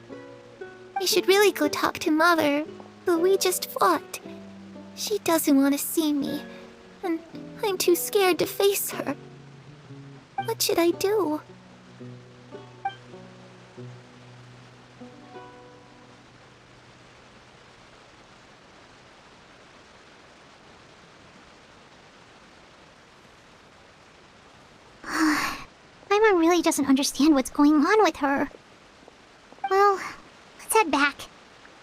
I should really go talk to Mother, but we just fought. She doesn't want to see me, and I'm too scared to face her. What should I do? Paimon really doesn't understand what's going on with her. Well, let's head back.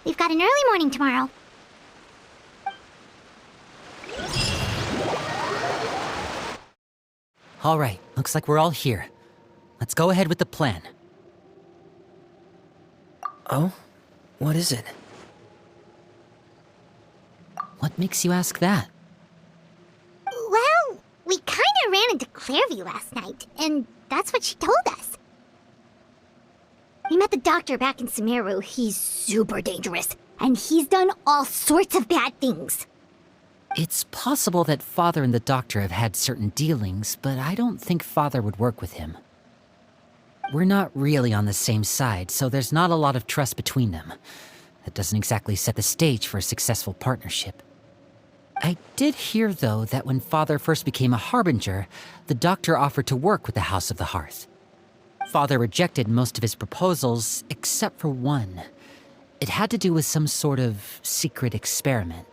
We've got an early morning tomorrow. All right, looks like we're all here. Let's go ahead with the plan. Oh? What is it? What makes you ask that? Well, we kinda ran into Clairview last night, and that's what she told us. We met the doctor back in Sumeru. He's super dangerous, and he's done all sorts of bad things. It's possible that Father and the Doctor have had certain dealings, but I don't think Father would work with him. We're not really on the same side, so there's not a lot of trust between them. That doesn't exactly set the stage for a successful partnership. I did hear, though, that when Father first became a Harbinger, the Doctor offered to work with the House of the Hearth. Father rejected most of his proposals, except for one. It had to do with some sort of secret experiment.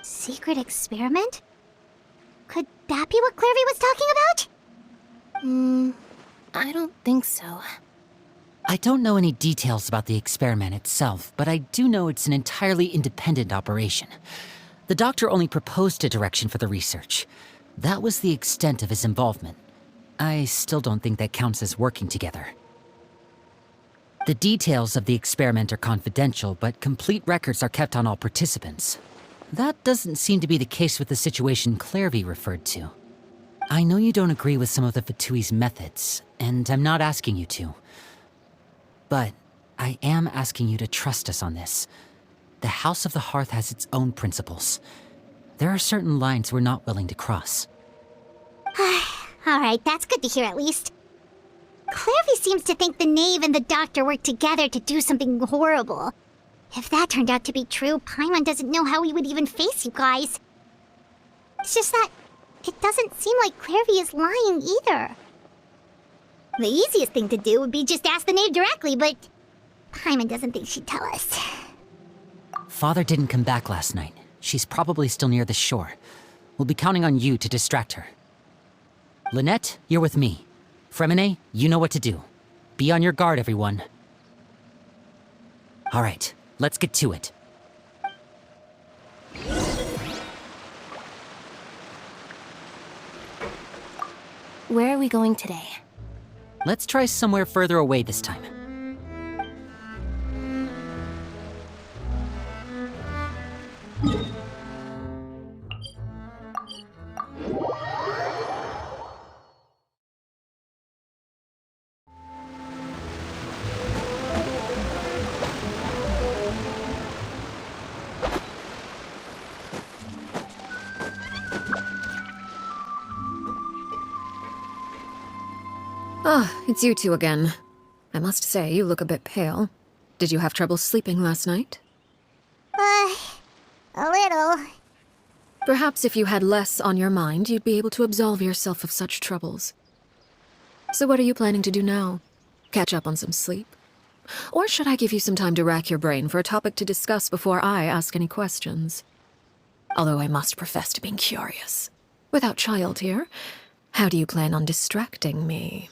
Secret experiment? Could that be what Clairview was talking about? I don't think so. I don't know any details about the experiment itself, but I do know it's an entirely independent operation. The doctor only proposed a direction for the research. That was the extent of his involvement. I still don't think that counts as working together. The details of the experiment are confidential, but complete records are kept on all participants. That doesn't seem to be the case with the situation Clairvy referred to. I know you don't agree with some of the Fatui's methods, and I'm not asking you to. But I am asking you to trust us on this. The House of the Hearth has its own principles. There are certain lines we're not willing to cross. Alright, that's good to hear at least. Clairvy seems to think the knave and the doctor worked together to do something horrible. If that turned out to be true, Paimon doesn't know how he would even face you guys. It's just that it doesn't seem like Clairvy is lying either. The easiest thing to do would be just ask the knave directly, but Paimon doesn't think she'd tell us. Father didn't come back last night. She's probably still near the shore. We'll be counting on you to distract her. Lynette, you're with me. Fremine, you know what to do. Be on your guard, everyone. All right, let's get to it. Where are we going today? Let's try somewhere further away this time. Ah, it's you two again. I must say, you look a bit pale. Did you have trouble sleeping last night? A little. Perhaps if you had less on your mind, you'd be able to absolve yourself of such troubles. So what are you planning to do now? Catch up on some sleep? Or should I give you some time to rack your brain for a topic to discuss before I ask any questions? Although I must profess to being curious. Without child here, how do you plan on distracting me?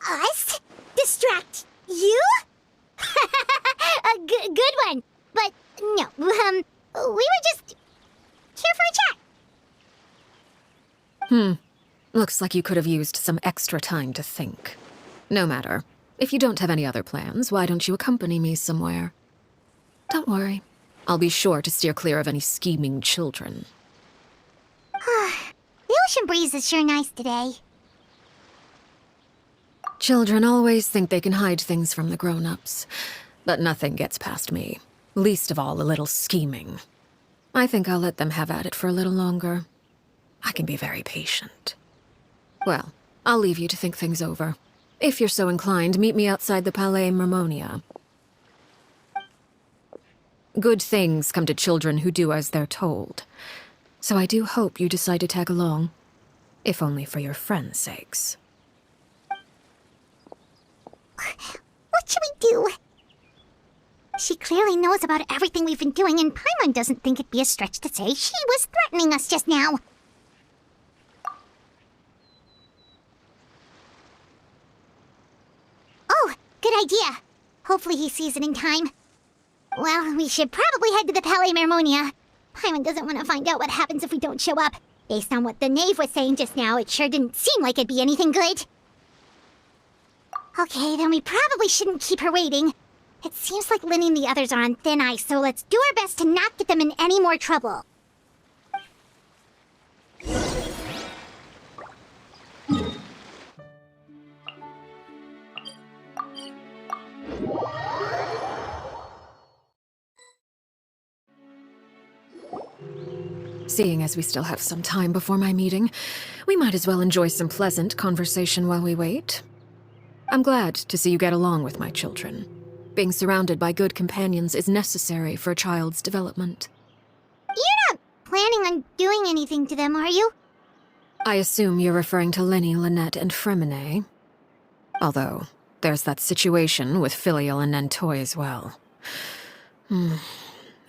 Us? Distract you? A good one. But no, we were just here for a chat. Looks like you could have used some extra time to think. No matter. If you don't have any other plans, why don't you accompany me somewhere? Don't worry. I'll be sure to steer clear of any scheming children. The ocean breeze is sure nice today. Children always think they can hide things from the grown-ups, but nothing gets past me. Least of all a little scheming. I think I'll let them have at it for a little longer. I can be very patient. Well, I'll leave you to think things over. If you're so inclined, meet me outside the Palais Mermonia. Good things come to children who do as they're told. So I do hope you decide to tag along. If only for your friends' sakes. What should we do? She clearly knows about everything we've been doing, and Paimon doesn't think it'd be a stretch to say she was threatening us just now. Oh, good idea. Hopefully he sees it in time. Well, we should probably head to the Palais Mermonia. Paimon doesn't want to find out what happens if we don't show up. Based on what the knave was saying just now, it sure didn't seem like it'd be anything good. Okay, then we probably shouldn't keep her waiting. It seems like Lynn and the others are on thin ice, so let's do our best to not get them in any more trouble. Seeing as we still have some time before my meeting, we might as well enjoy some pleasant conversation while we wait. I'm glad to see you get along with my children. Being surrounded by good companions is necessary for a child's development. You're not planning on doing anything to them, are you? I assume you're referring to Lenny, Lynette, and Fremine. Although, there's that situation with Filial and Nentoy as well.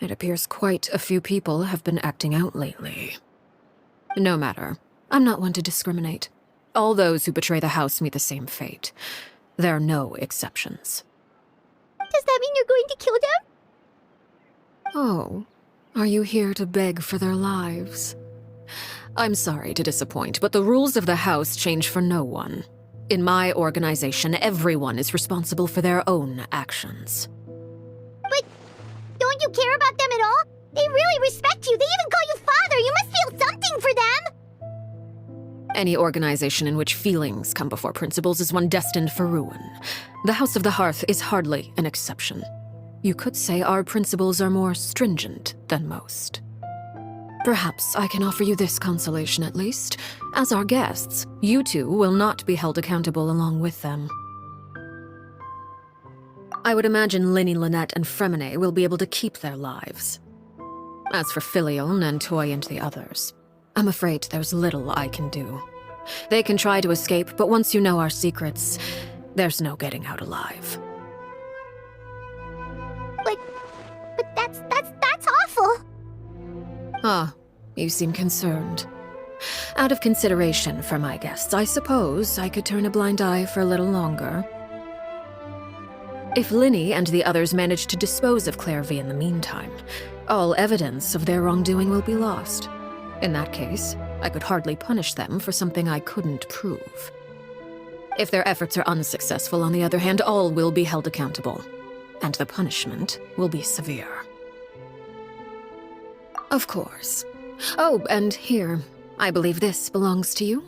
It appears quite a few people have been acting out lately. No matter. I'm not one to discriminate. All those who betray the house meet the same fate. There are no exceptions. Does that mean you're going to kill them? Oh, are you here to beg for their lives? I'm sorry to disappoint, but the rules of the house change for no one. In my organization, everyone is responsible for their own actions. But don't you care about them at all? They really respect you. They even call you father. You must feel something for them. Any organization in which feelings come before principles is one destined for ruin. The House of the Hearth is hardly an exception. You could say our principles are more stringent than most. Perhaps I can offer you this consolation at least. As our guests, you two will not be held accountable along with them. I would imagine Linny, Lynette, and Fremine will be able to keep their lives. As for Filial, Nantoy, and the others, I'm afraid there's little I can do. They can try to escape, but once you know our secrets, there's no getting out alive. But that's awful. Ah, you seem concerned. Out of consideration for my guests, I suppose I could turn a blind eye for a little longer. If Linny and the others manage to dispose of Clairvy in the meantime, all evidence of their wrongdoing will be lost. In that case, I could hardly punish them for something I couldn't prove. If their efforts are unsuccessful, on the other hand, all will be held accountable, and the punishment will be severe. Of course. Oh, and here, I believe this belongs to you.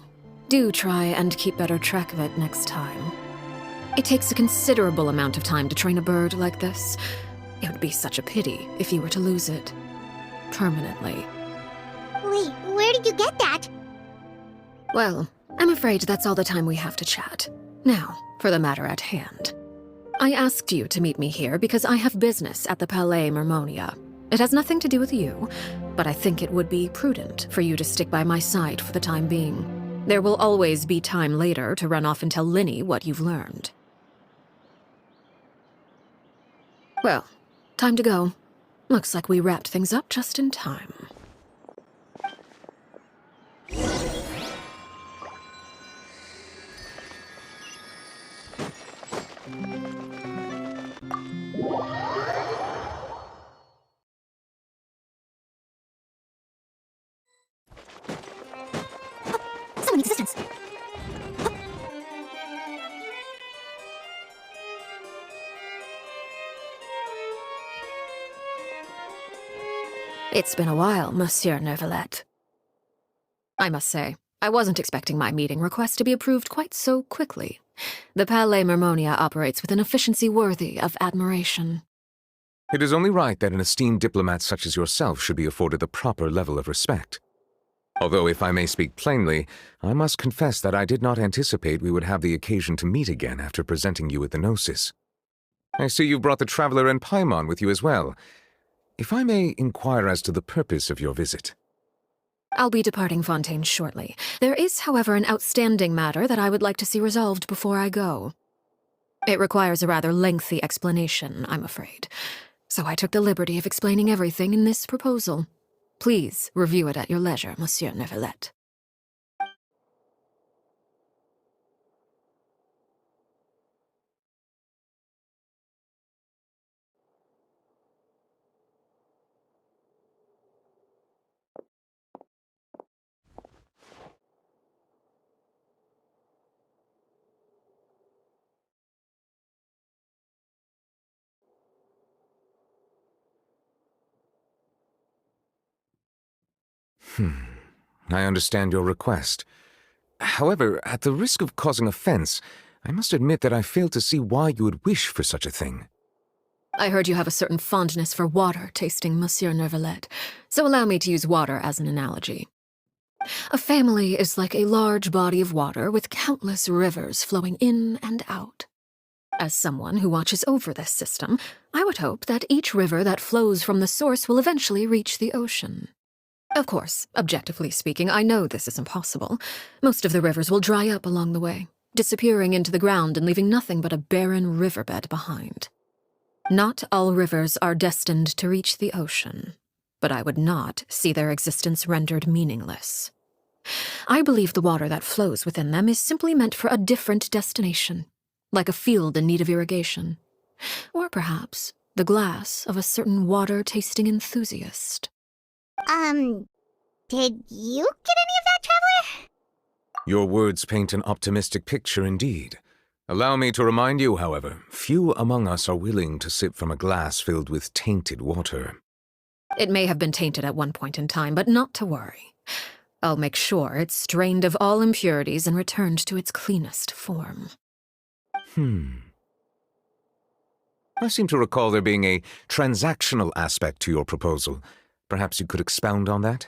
Do try and keep better track of it next time. It takes a considerable amount of time to train a bird like this. It would be such a pity if you were to lose it. Permanently. Wait, where did you get that? Well, I'm afraid that's all the time we have to chat. Now, for the matter at hand. I asked you to meet me here because I have business at the Palais Mermonia. It has nothing to do with you, but I think it would be prudent for you to stick by my side for the time being. There will always be time later to run off and tell Linny what you've learned. Well, time to go. Looks like we wrapped things up just in time. Someone needs assistance. It's been a while, Monsieur Neuvillette. I must say, I wasn't expecting my meeting request to be approved quite so quickly. The Palais Mermonia operates with an efficiency worthy of admiration. It is only right that an esteemed diplomat such as yourself should be afforded the proper level of respect. Although, if I may speak plainly, I must confess that I did not anticipate we would have the occasion to meet again after presenting you with the Gnosis. I see you've brought the Traveler and Paimon with you as well. If I may inquire as to the purpose of your visit. I'll be departing Fontaine shortly. There is, however, an outstanding matter that I would like to see resolved before I go. It requires a rather lengthy explanation, I'm afraid. So I took the liberty of explaining everything in this proposal. Please review it at your leisure, Monsieur Neuvillette. I understand your request. However, at the risk of causing offense, I must admit that I fail to see why you would wish for such a thing. I heard you have a certain fondness for water tasting, Monsieur Neuvillette, so allow me to use water as an analogy. A family is like a large body of water with countless rivers flowing in and out. As someone who watches over this system, I would hope that each river that flows from the source will eventually reach the ocean. Of course, objectively speaking, I know this is impossible. Most of the rivers will dry up along the way, disappearing into the ground and leaving nothing but a barren riverbed behind. Not all rivers are destined to reach the ocean, but I would not see their existence rendered meaningless. I believe the water that flows within them is simply meant for a different destination. like a field in need of irrigation. Or perhaps the glass of a certain water-tasting enthusiast. Did you get any of that, Traveler? Your words paint an optimistic picture indeed. Allow me to remind you, however, few among us are willing to sip from a glass filled with tainted water. It may have been tainted at one point in time, but not to worry. I'll make sure it's drained of all impurities and returned to its cleanest form. I seem to recall there being a transactional aspect to your proposal. Perhaps you could expound on that?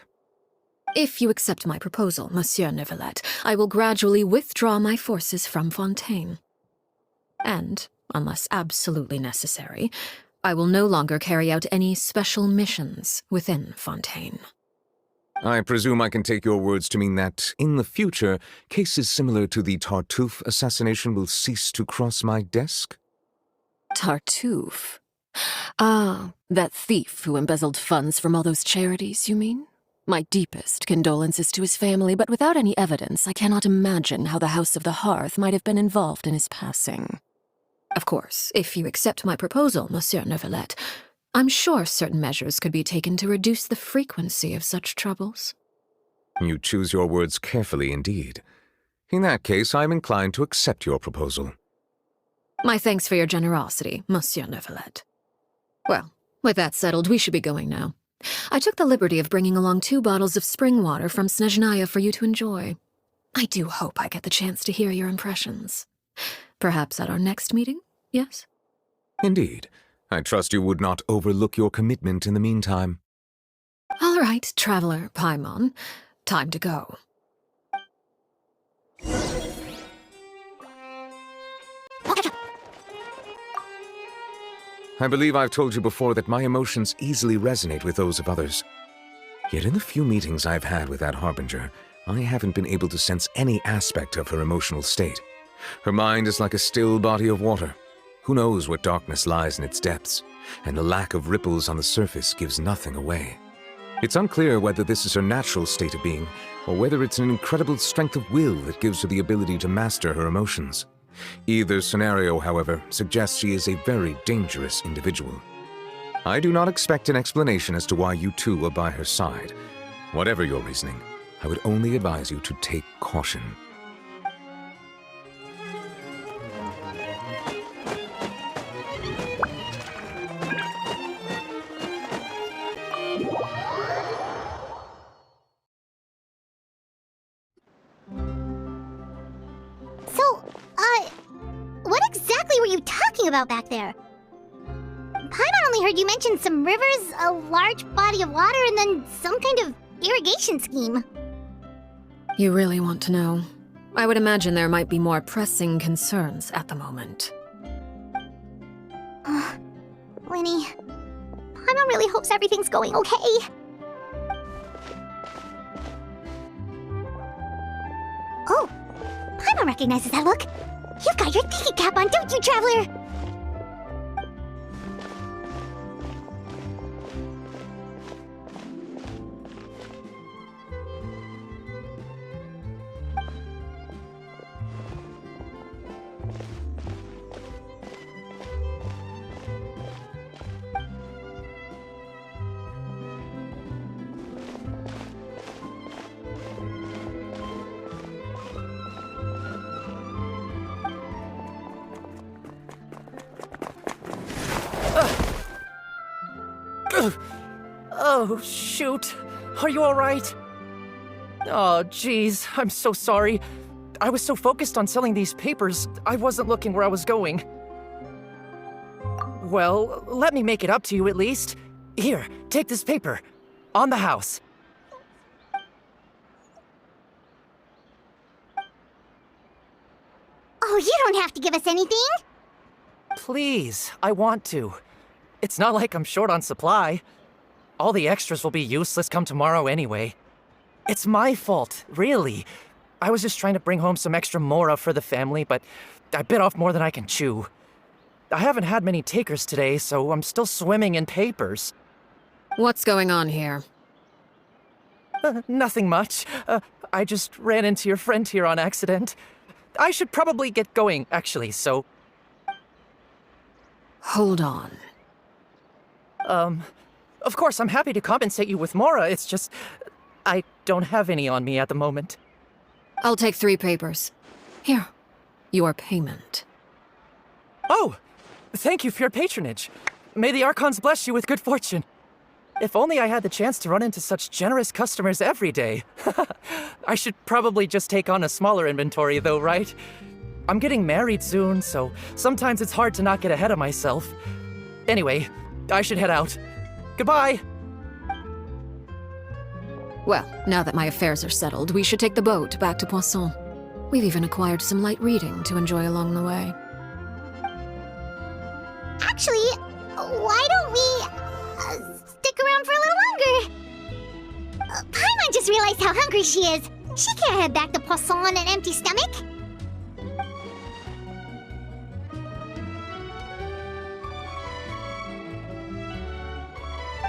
If you accept my proposal, Monsieur Neuvillette, I will gradually withdraw my forces from Fontaine. And, unless absolutely necessary, I will no longer carry out any special missions within Fontaine. I presume I can take your words to mean that, in the future, cases similar to the Tartuffe assassination will cease to cross my desk? Tartuffe? Ah, that thief who embezzled funds from all those charities, you mean? My deepest condolences to his family, but without any evidence, I cannot imagine how the House of the Hearth might have been involved in his passing. Of course, if you accept my proposal, Monsieur Neuvillette, I'm sure certain measures could be taken to reduce the frequency of such troubles. You choose your words carefully indeed. In that case, I am inclined to accept your proposal. My thanks for your generosity, Monsieur Neuvillette. Well, with that settled, we should be going now. I took the liberty of bringing along 2 bottles of spring water from Snezhnaya for you to enjoy. I do hope I get the chance to hear your impressions. Perhaps at our next meeting, yes? Indeed. I trust you would not overlook your commitment in the meantime. All right, Traveler Paimon. Time to go. I believe I've told you before that my emotions easily resonate with those of others. Yet in the few meetings I've had with that Harbinger, I haven't been able to sense any aspect of her emotional state. Her mind is like a still body of water. Who knows what darkness lies in its depths, and the lack of ripples on the surface gives nothing away. It's unclear whether this is her natural state of being, or whether it's an incredible strength of will that gives her the ability to master her emotions. Either scenario, however, suggests she is a very dangerous individual. I do not expect an explanation as to why you two are by her side. Whatever your reasoning, I would only advise you to take caution. What exactly were you talking about back there? Paimon only heard you mention some rivers, a large body of water, and then some kind of irrigation scheme. You really want to know? I would imagine there might be more pressing concerns at the moment. Winnie, Paimon really hopes everything's going okay. Oh, Paimon recognizes that look. You've got your thinking cap on, don't you, Traveler? Oh, shoot. Are you all right? Oh, geez. I'm so sorry. I was so focused on selling these papers, I wasn't looking where I was going. Well, let me make it up to you at least. Here, take this paper. On the house. Oh, you don't have to give us anything. Please, I want to. It's not like I'm short on supply. All the extras will be useless come tomorrow anyway. It's my fault, really. I was just trying to bring home some extra mora for the family, but I bit off more than I can chew. I haven't had many takers today, so I'm still swimming in papers. What's going on here? Nothing much. I just ran into your friend here on accident. I should probably get going, actually, so Hold on. Of course, I'm happy to compensate you with Mora, it's just... I don't have any on me at the moment. I'll take 3 papers. Here, your payment. Oh! Thank you for your patronage. May the Archons bless you with good fortune. If only I had the chance to run into such generous customers every day. I should probably just take on a smaller inventory though, right? I'm getting married soon, so sometimes it's hard to not get ahead of myself. Anyway, I should head out. Goodbye! Well, now that my affairs are settled, we should take the boat back to Poisson. We've even acquired some light reading to enjoy along the way. Actually, why don't we stick around for a little longer? Paimon just realized how hungry she is. She can't head back to Poisson on an empty stomach.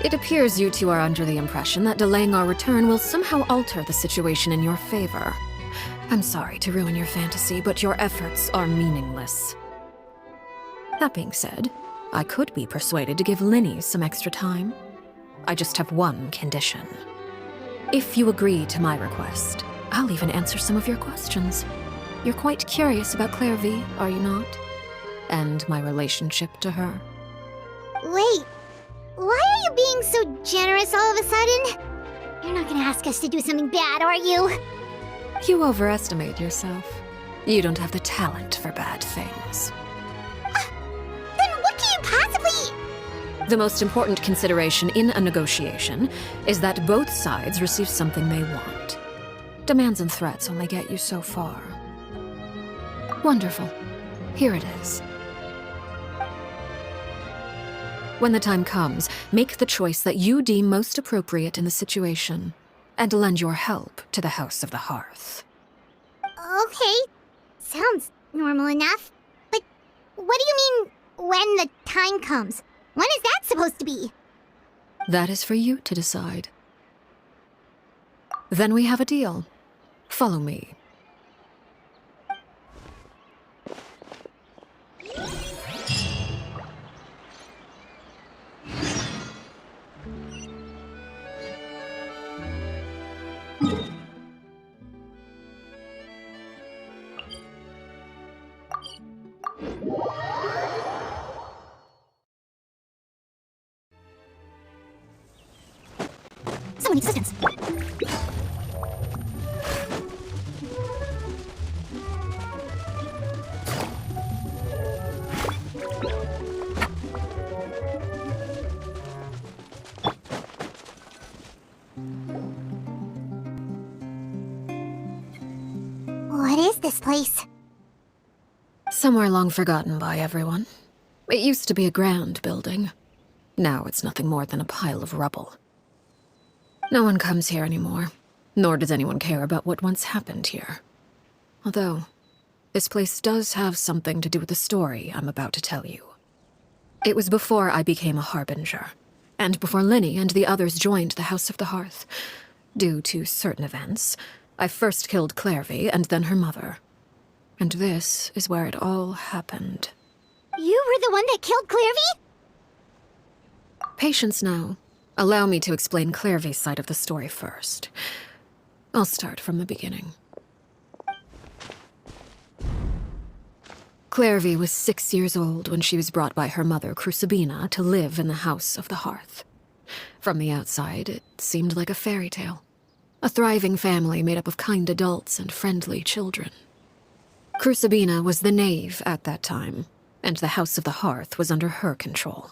It appears you two are under the impression that delaying our return will somehow alter the situation in your favor. I'm sorry to ruin your fantasy, but your efforts are meaningless. That being said, I could be persuaded to give Linny some extra time. I just have one condition. If you agree to my request, I'll even answer some of your questions. You're quite curious about Clairvy, are you not? And my relationship to her. Wait, why are you being so generous all of a sudden? You're not gonna ask us to do something bad, are you? You overestimate yourself. You don't have the talent for bad things. Then what can you possibly... The most important consideration in a negotiation is that both sides receive something they want. Demands and threats only get you so far. Wonderful. Here it is. When the time comes, make the choice that you deem most appropriate in the situation, and lend your help to the House of the Hearth. Okay, sounds normal enough. But what do you mean, when the time comes? When is that supposed to be? That is for you to decide. Then we have a deal. Follow me. Someone needs assistance. What is this place? Somewhere long forgotten by everyone. It used to be a grand building. Now it's nothing more than a pile of rubble. No one comes here anymore, nor does anyone care about what once happened here. Although, this place does have something to do with the story I'm about to tell you. It was before I became a Harbinger, and before Linny and the others joined the House of the Hearth. Due to certain events, I first killed Clairvy and then her mother. And this is where it all happened. You were the one that killed Clairvy? Patience now. Allow me to explain Clairvy's side of the story first. I'll start from the beginning. Clairvy was 6 years old when she was brought by her mother, Crucibina, to live in the House of the Hearth. From the outside, it seemed like a fairy tale. A thriving family made up of kind adults and friendly children. Crucibina was the knave at that time, and the House of the Hearth was under her control.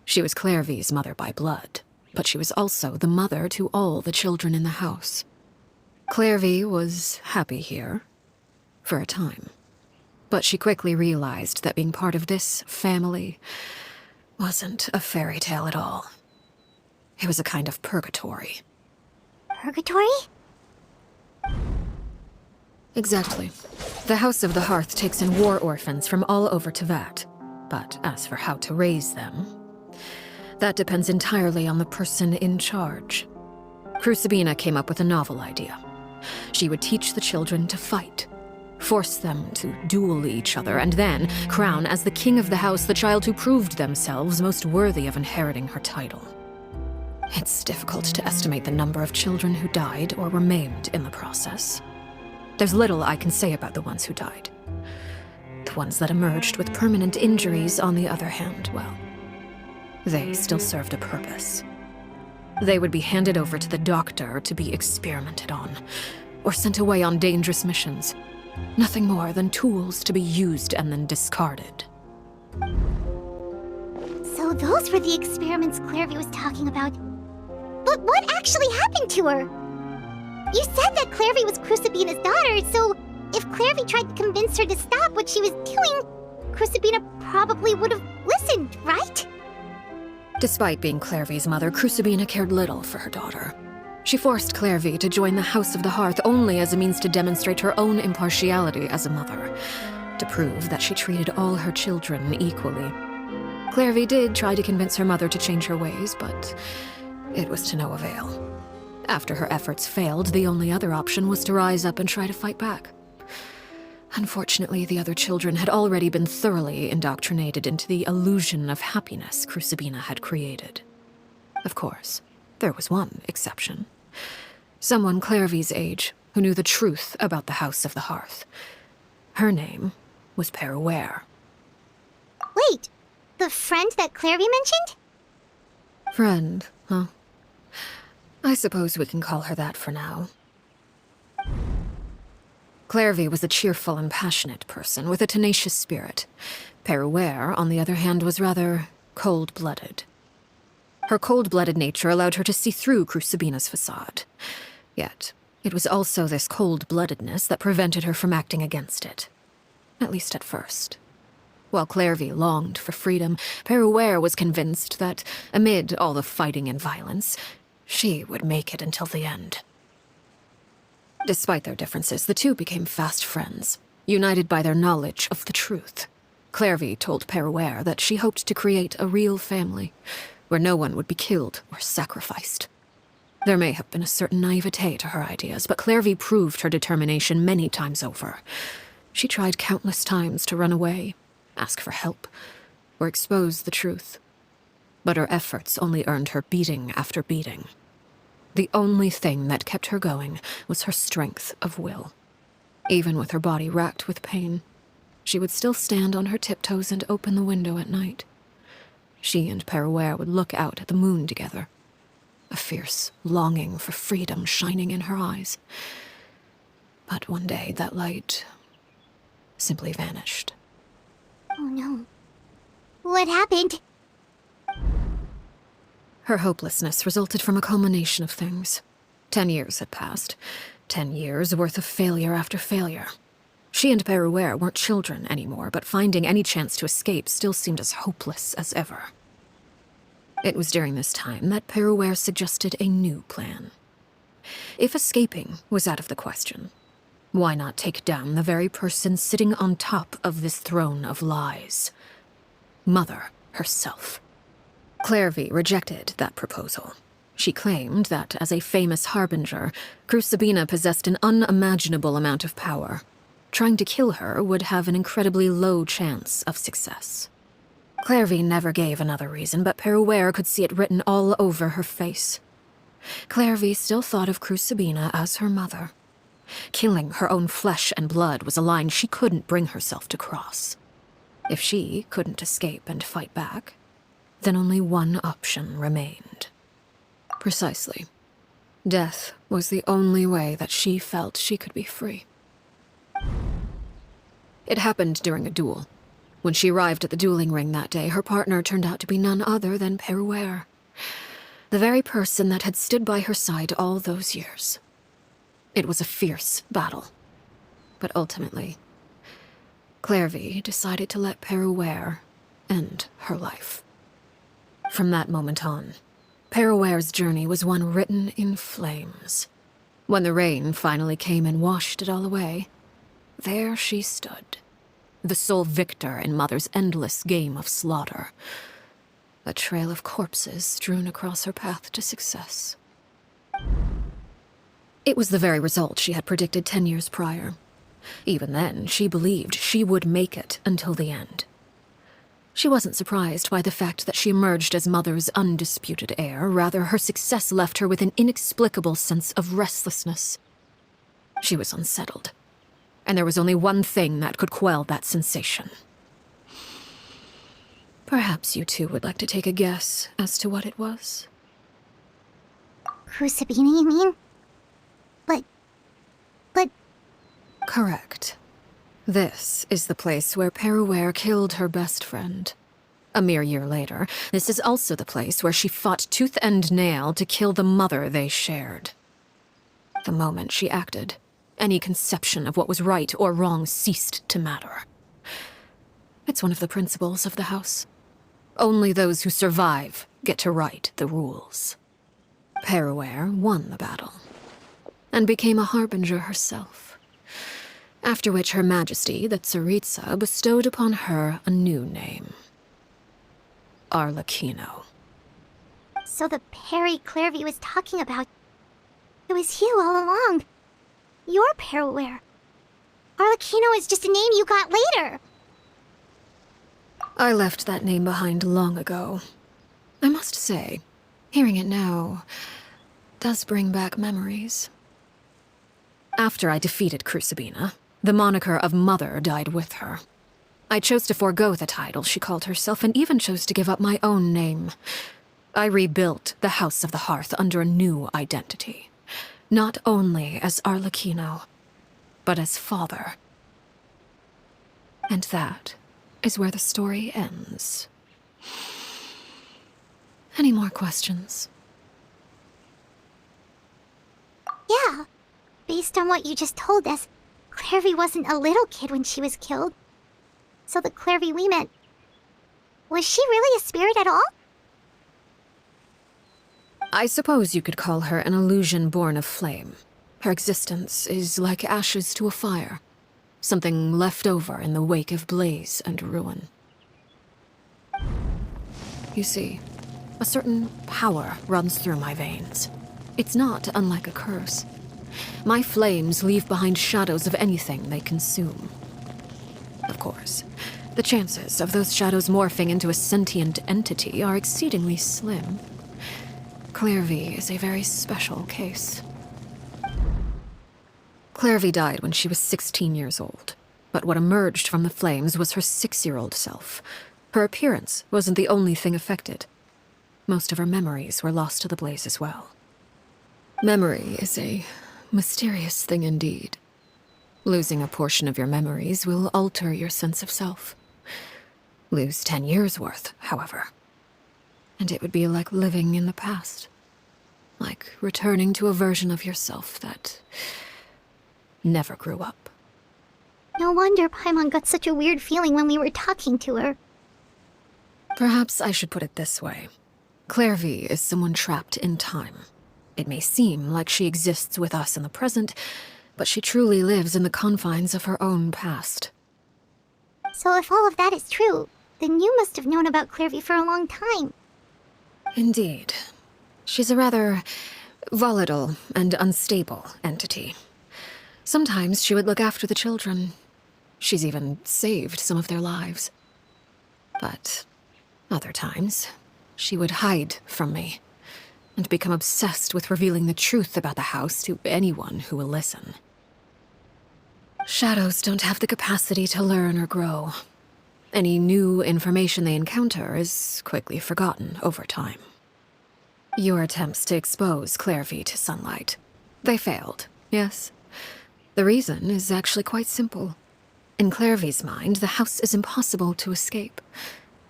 She was Clairvy's mother by blood, but she was also the mother to all the children in the house. Clairvy was happy here, for a time. But she quickly realized that being part of this family wasn't a fairy tale at all. It was a kind of purgatory. Purgatory? Exactly. The House of the Hearth takes in war orphans from all over Teyvat. But as for how to raise them, that depends entirely on the person in charge. Crucibina came up with a novel idea. She would teach the children to fight force them to duel each other, and then crown as the king of the house the child who proved themselves most worthy of inheriting her title. It's difficult to estimate the number of children who died or were maimed in the process. There's little I can say about the ones who died. The ones that emerged with permanent injuries, on the other hand, well, they still served a purpose. They would be handed over to the doctor to be experimented on, or sent away on dangerous missions. Nothing more than tools to be used and then discarded. So those were the experiments Clairvy was talking about. But what actually happened to her? You said that Clairvy was Crucibina's daughter, so if Clairvy tried to convince her to stop what she was doing, Crucibina probably would have listened, right? Despite being Clairvy's mother, Crucibina cared little for her daughter. She forced Clairvy to join the House of the Hearth only as a means to demonstrate her own impartiality as a mother, to prove that she treated all her children equally. Clairvy did try to convince her mother to change her ways, but it was to no avail. After her efforts failed, the only other option was to rise up and try to fight back. Unfortunately, the other children had already been thoroughly indoctrinated into the illusion of happiness Crucibina had created. Of course, there was one exception. Someone Clairvy's age who knew the truth about the House of the Hearth. Her name was Peruere. Wait, the friend that Clairvy mentioned? Friend, huh? I suppose we can call her that for now. Clairvy was a cheerful and passionate person with a tenacious spirit. Peruere, on the other hand, was rather cold-blooded. Her cold-blooded nature allowed her to see through Crucibina's facade. Yet, it was also this cold-bloodedness that prevented her from acting against it. At least at first. While Clairvy longed for freedom, Peruere was convinced that, amid all the fighting and violence, she would make it until the end. Despite their differences, the two became fast friends, united by their knowledge of the truth. Clairvy told Peruere that she hoped to create a real family, where no one would be killed or sacrificed. There may have been a certain naivete to her ideas, but Clairvy proved her determination many times over. She tried countless times to run away, ask for help, or expose the truth. But her efforts only earned her beating after beating. The only thing that kept her going was her strength of will. Even with her body racked with pain, she would still stand on her tiptoes and open the window at night. She and Peruere would look out at the moon together, a fierce longing for freedom shining in her eyes. But one day that light simply vanished. Oh no. What happened? Her hopelessness resulted from a culmination of things. 10 years had passed. 10 years worth of failure after failure. She and Peruere weren't children anymore, but finding any chance to escape still seemed as hopeless as ever. It was during this time that Peruere suggested a new plan. If escaping was out of the question, why not take down the very person sitting on top of this throne of lies? Mother herself. Clairvy rejected that proposal. She claimed that, as a famous harbinger, Crucibina possessed an unimaginable amount of power. Trying to kill her would have an incredibly low chance of success. Clairvy never gave another reason, but Peruere could see it written all over her face. Clairvy still thought of Crucibina as her mother. Killing her own flesh and blood was a line she couldn't bring herself to cross. If she couldn't escape and fight back, then only one option remained. Precisely. Death was the only way that she felt she could be free. It happened during a duel. When she arrived at the dueling ring that day, her partner turned out to be none other than Peruere, the very person that had stood by her side all those years. It was a fierce battle, but ultimately, Clairvy decided to let Peruere end her life. From that moment on, Peruere's journey was one written in flames. When the rain finally came and washed it all away, there she stood, the sole victor in Mother's endless game of slaughter. A trail of corpses strewn across her path to success. It was the very result she had predicted 10 years prior. Even then, she believed she would make it until the end. She wasn't surprised by the fact that she emerged as Mother's undisputed heir. Rather, her success left her with an inexplicable sense of restlessness. She was unsettled, and there was only one thing that could quell that sensation. Perhaps you two would like to take a guess as to what it was? Crucibina, you mean? But... Correct. This is the place where Peruere killed her best friend. A mere year later, this is also the place where she fought tooth and nail to kill the mother they shared. The moment she acted, any conception of what was right or wrong ceased to matter. It's one of the principles of the house. Only those who survive get to write the rules. Peruere won the battle, and became a harbinger herself. After which Her Majesty, the Tsaritsa, bestowed upon her a new name. Arlecchino. So the Perry Clairvy was talking about... It was you all along. You're Peruere. Arlecchino is just a name you got later. I left that name behind long ago. I must say, hearing it now does bring back memories. After I defeated Crucibina, the moniker of Mother died with her. I chose to forego the title she called herself, and even chose to give up my own name. I rebuilt the House of the Hearth under a new identity. Not only as Arlecchino, but as father. And that is where the story ends. Any more questions? Yeah. Based on what you just told us, Clairvy wasn't a little kid when she was killed. So the Clairvy we met... Was she really a spirit at all? I suppose you could call her an illusion born of flame. Her existence is like ashes to a fire. Something left over in the wake of blaze and ruin. You see, a certain power runs through my veins. It's not unlike a curse. My flames leave behind shadows of anything they consume. Of course, the chances of those shadows morphing into a sentient entity are exceedingly slim. Clairvy is a very special case. Clairvy died when she was 16 years old, but what emerged from the flames was her 6-year-old self. Her appearance wasn't the only thing affected. Most of her memories were lost to the blaze as well. Memory is a mysterious thing indeed. Losing a portion of your memories will alter your sense of self. Lose 10 years' worth, however, and it would be like living in the past. Like returning to a version of yourself that never grew up. No wonder Paimon got such a weird feeling when we were talking to her. Perhaps I should put it this way. Clairvy is someone trapped in time. It may seem like she exists with us in the present, but she truly lives in the confines of her own past. So if all of that is true, then you must have known about Clairvy for a long time. Indeed. She's a rather volatile and unstable entity. Sometimes she would look after the children. She's even saved some of their lives. But other times, she would hide from me and become obsessed with revealing the truth about the house to anyone who will listen. Shadows don't have the capacity to learn or grow. Any new information they encounter is quickly forgotten over time. Your attempts to expose Clairvy to sunlight, they failed, yes? The reason is actually quite simple. In Clairvy's mind, the house is impossible to escape,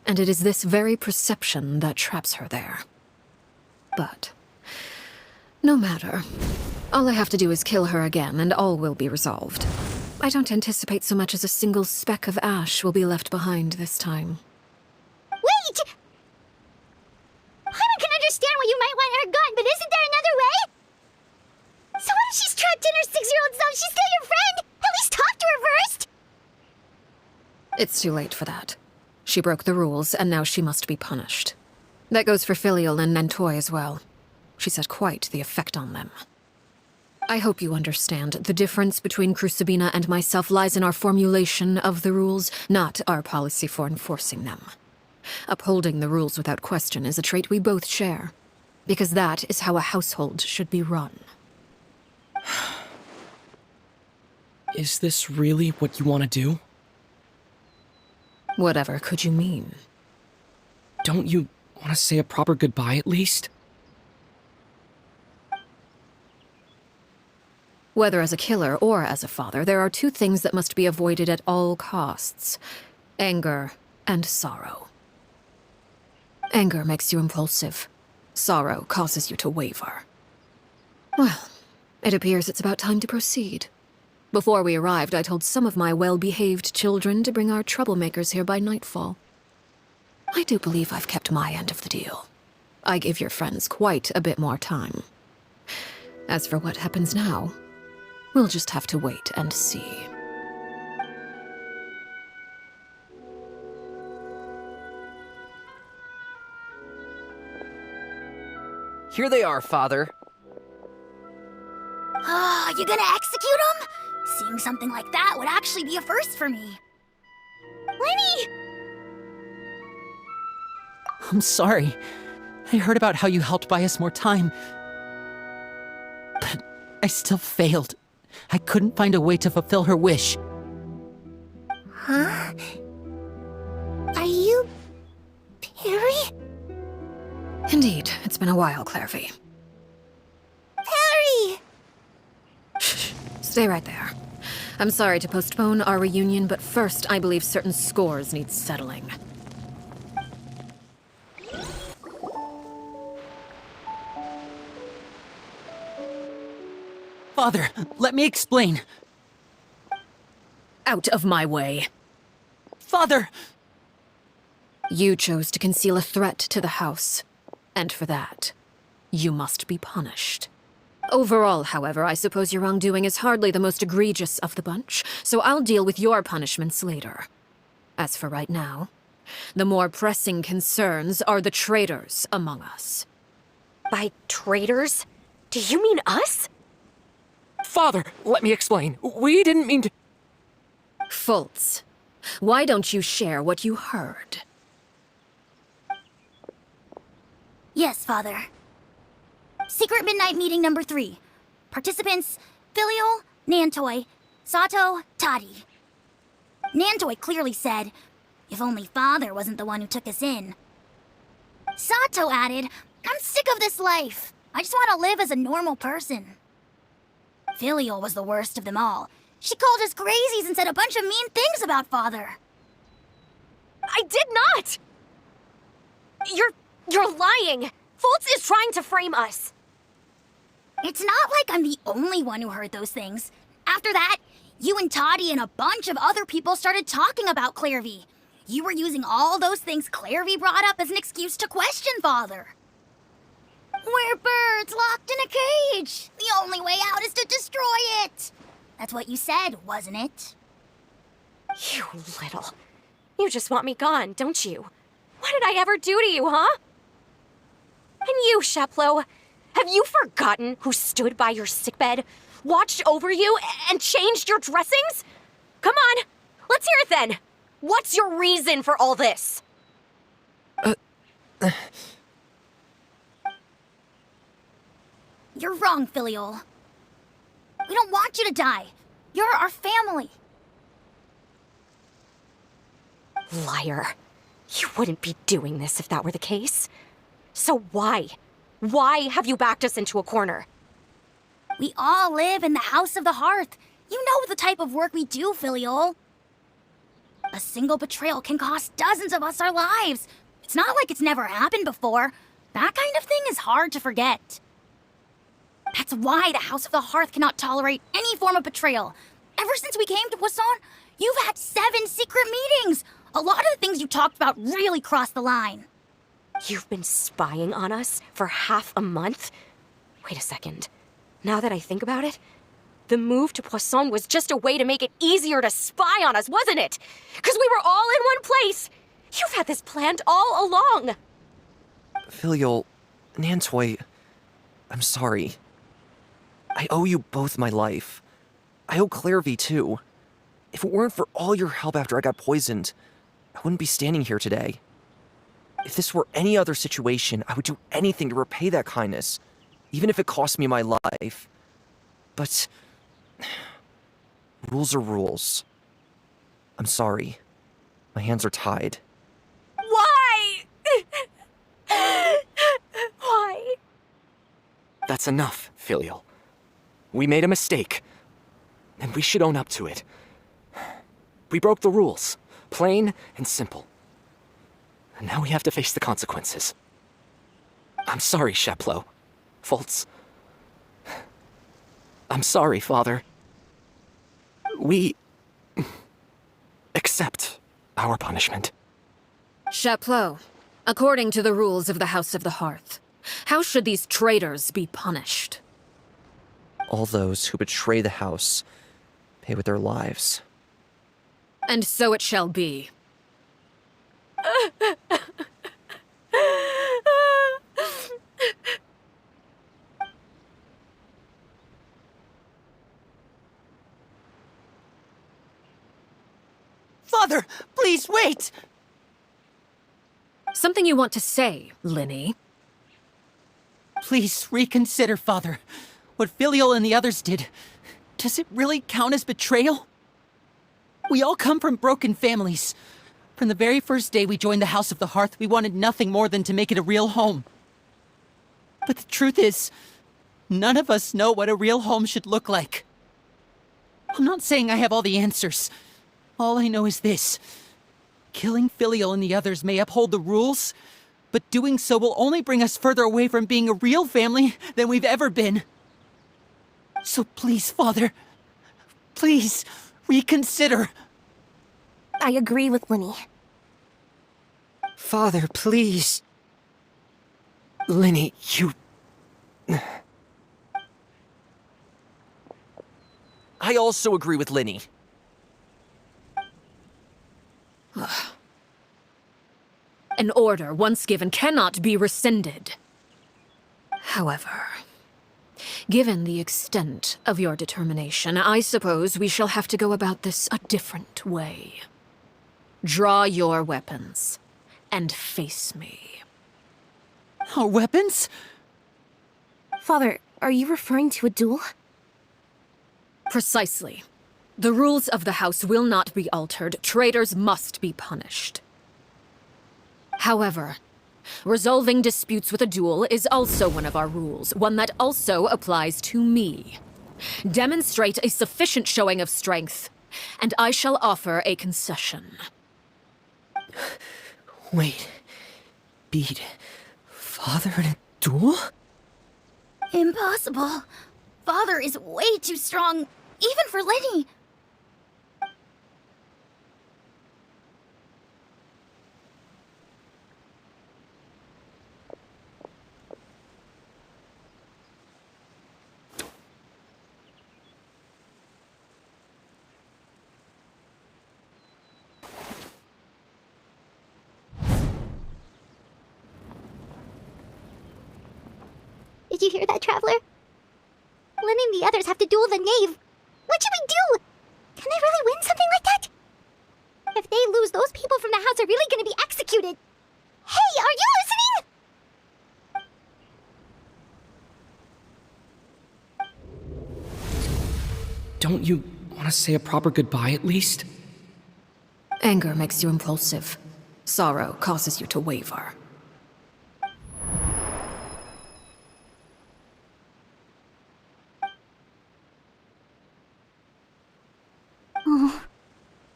and it is this very perception that traps her there. But no matter. All I have to do is kill her again, and all will be resolved. I don't anticipate so much as a single speck of ash will be left behind this time. Wait! Paimon can understand why you might want her gone, but isn't there another way? So what if she's trapped in her 6-year-old self? She's still your friend! At least talk to her first! It's too late for that. She broke the rules, and now she must be punished. That goes for Filial and Nantoy as well. She's had quite the effect on them. I hope you understand. The difference between Crucibina and myself lies in our formulation of the rules, not our policy for enforcing them. Upholding the rules without question is a trait we both share, because that is how a household should be run. Is this really what you want to do? Whatever could you mean? Don't you want to say a proper goodbye at least? Whether as a killer or as a father, there are two things that must be avoided at all costs: anger and sorrow. Anger makes you impulsive. Sorrow causes you to waver. Well, it appears it's about time to proceed. Before we arrived, I told some of my well-behaved children to bring our troublemakers here by nightfall. I do believe I've kept my end of the deal. I gave your friends quite a bit more time. As for what happens now, we'll just have to wait and see. Here they are, Father. Ah, you gonna execute him? Seeing something like that would actually be a first for me. Lenny! I'm sorry. I heard about how you helped buy us more time. But I still failed. I couldn't find a way to fulfill her wish. Huh? Are you... Perry? Indeed, it's been a while, Clairvy. Perry! Stay right there. I'm sorry to postpone our reunion, but first I believe certain scores need settling. Father, let me explain. Out of my way. Father! You chose to conceal a threat to the house, and for that, you must be punished. Overall, however, I suppose your wrongdoing is hardly the most egregious of the bunch, so I'll deal with your punishments later. As for right now, the more pressing concerns are the traitors among us. By traitors? Do you mean us? Father, let me explain. We didn't mean to... Fultz, why don't you share what you heard? Yes, Father. Secret Midnight Meeting number 3. Participants, Filial, Nantoi, Sato, Toddy. Nantoi clearly said, if only Father wasn't the one who took us in. Sato added, I'm sick of this life. I just want to live as a normal person. Filial was the worst of them all. She called us crazies and said a bunch of mean things about Father. I did not! You're lying! Fultz is trying to frame us. It's not like I'm the only one who heard those things. After that, you and Toddy and a bunch of other people started talking about Clairvy. You were using all those things Clairvy brought up as an excuse to question Father. We're birds locked in a cage. The only way out is to destroy it. That's what you said, wasn't it? You little... You just want me gone, don't you? What did I ever do to you, huh? And you, Sheplo, have you forgotten who stood by your sickbed, watched over you, and changed your dressings? Come on, let's hear it then. What's your reason for all this? You're wrong, Filial. We don't want you to die. You're our family. Liar. You wouldn't be doing this if that were the case. So why? Why have you backed us into a corner? We all live in the House of the Hearth. You know the type of work we do, Filial. A single betrayal can cost dozens of us our lives. It's not like it's never happened before. That kind of thing is hard to forget. That's why the House of the Hearth cannot tolerate any form of betrayal. Ever since we came to Poisson, you've had 7 secret meetings. A lot of the things you talked about really crossed the line. You've been spying on us for half a month? Wait a second. Now that I think about it, the move to Poisson was just a way to make it easier to spy on us, wasn't it? Because we were all in one place. You've had this planned all along. Filial, Nantoi, I'm sorry. I owe you both my life. I owe Clairvy too. If it weren't for all your help after I got poisoned, I wouldn't be standing here today. If this were any other situation, I would do anything to repay that kindness, even if it cost me my life. But rules are rules. I'm sorry. My hands are tied. Why? Why? That's enough, Filial. We made a mistake, and we should own up to it. We broke the rules, plain and simple. And now we have to face the consequences. I'm sorry, Chapleau. Foltz. I'm sorry, Father. We accept our punishment. Chapleau, according to the rules of the House of the Hearth, how should these traitors be punished? All those who betray the house pay with their lives. And so it shall be. Father, please wait! Something you want to say, Linny? Please reconsider, Father. What Filial and the others did, does it really count as betrayal? We all come from broken families. From the very first day we joined the House of the Hearth, we wanted nothing more than to make it a real home. But the truth is, none of us know what a real home should look like. I'm not saying I have all the answers. All I know is this. Killing Filial and the others may uphold the rules, but doing so will only bring us further away from being a real family than we've ever been. So please, Father, please reconsider. I agree with Linny. Father, please. Linny, you... I also agree with Linny. An order once given cannot be rescinded. However, given the extent of your determination, I suppose we shall have to go about this a different way. Draw your weapons and face me. Our weapons? Father, are you referring to a duel? Precisely. The rules of the House will not be altered. Traitors must be punished. However, resolving disputes with a duel is also one of our rules, one that also applies to me. Demonstrate a sufficient showing of strength, and I shall offer a concession. Wait. Beat Father in a duel? Impossible. Father is way too strong, even for Linny. Did you hear that, Traveler? Lynn and the others have to duel the knave. What should we do? Can they really win something like that? If they lose, those people from the house are really gonna be executed. Hey, are you listening? Don't you want to say a proper goodbye at least? Anger makes you impulsive. Sorrow causes you to waver.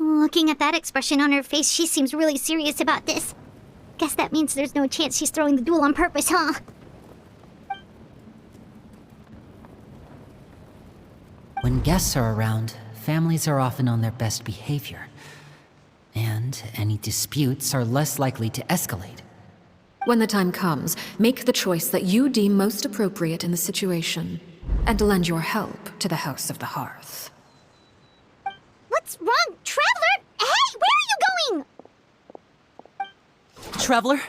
Looking at that expression on her face, she seems really serious about this. Guess that means there's no chance she's throwing the duel on purpose, huh? When guests are around, families are often on their best behavior. And any disputes are less likely to escalate. When the time comes, make the choice that you deem most appropriate in the situation, and lend your help to the House of the Hearth. What's wrong, Traveler? Hey, where are you going? Traveler?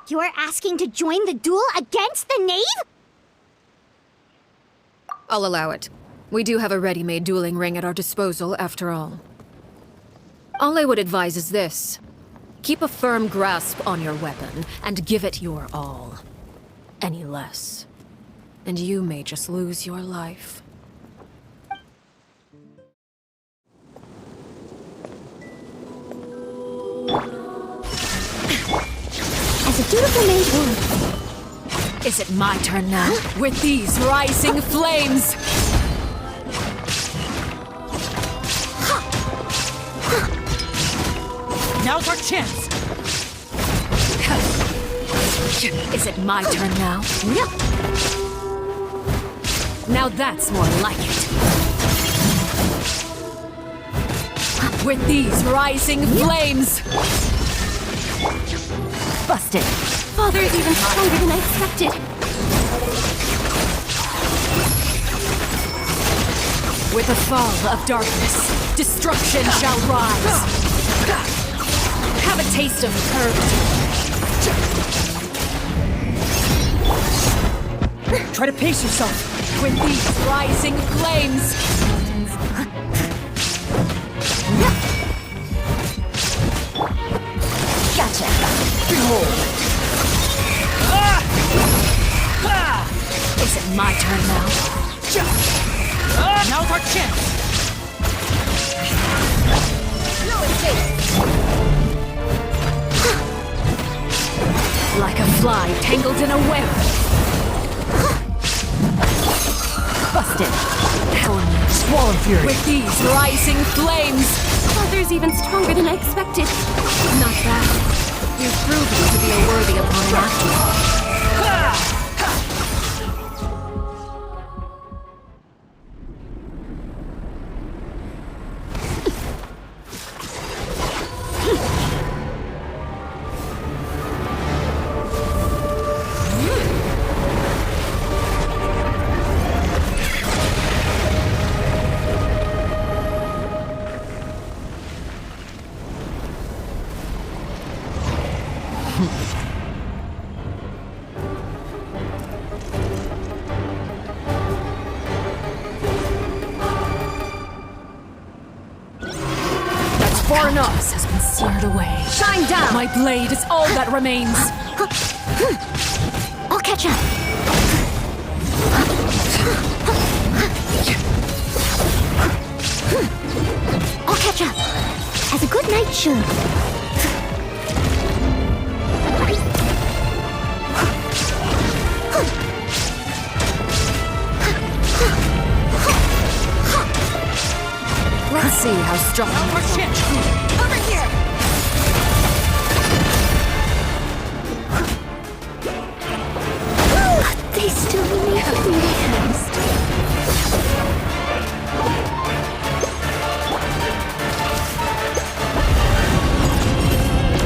You're asking to join the duel against the knave? I'll allow it. We do have a ready-made dueling ring at our disposal, after all. All I would advise is this. Keep a firm grasp on your weapon, and give it your all. Any less, and you may just lose your life. As a dutiful maid would. Is it my turn now? With these rising flames! Now's our chance! Is it my turn now? Now that's more like it. With these rising flames! Busted. Father is even stronger than I expected. With the fall of darkness, destruction shall rise. Have a taste of purgatory. Try to pace yourself! With these rising flames! Gotcha. Behold! Is it my turn now? Now's our chance! Like a fly tangled in a web. Busted. Element. Squall and fury! With these rising flames! Father's even stronger than I expected. Not bad. You've proven to be a worthy opponent after all. Far enough! This has been seared away. Shine down! My blade is all that remains. I'll catch up. I'll catch up. As a good knight should. Let's see how strong. Our chance! Over here! They still need me.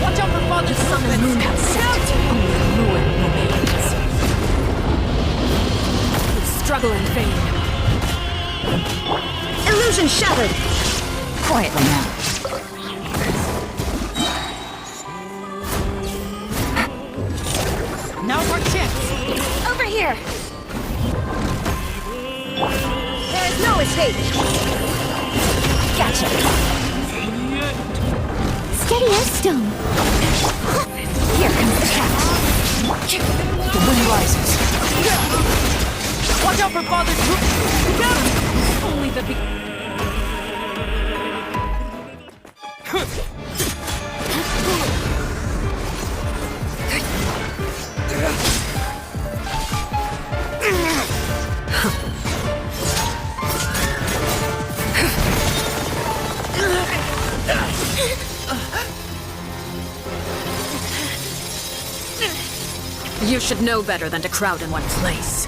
Watch out for Father's The moon has set. Only ruin remains. You struggle in vain. Illusion shattered! Quietly now. Now's our chance! Over here! There is no escape! Gotcha! Steady as stone. Here comes the cat! The wind rises! Watch out for Father's roof! Only the You should know better than to crowd in one place.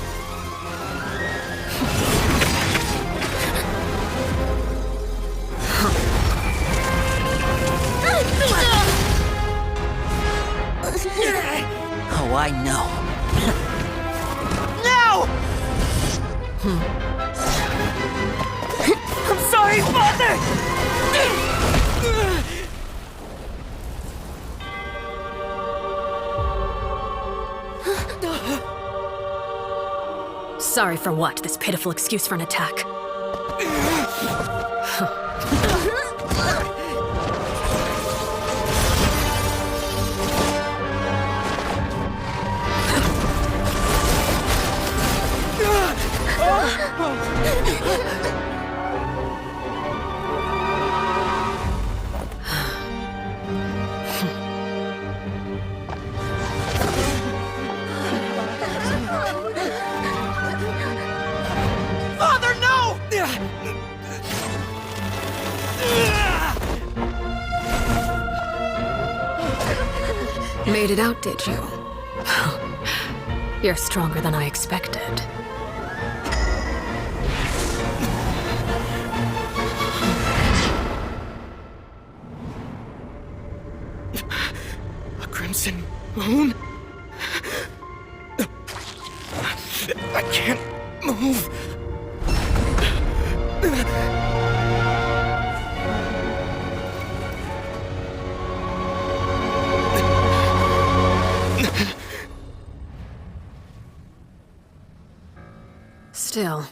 Oh, I know. I'm sorry, Father! Sorry for what? This pitiful excuse for an attack. Father, no! Made it out, did you? You're stronger than I expected. A crimson moon? I can't move. Still,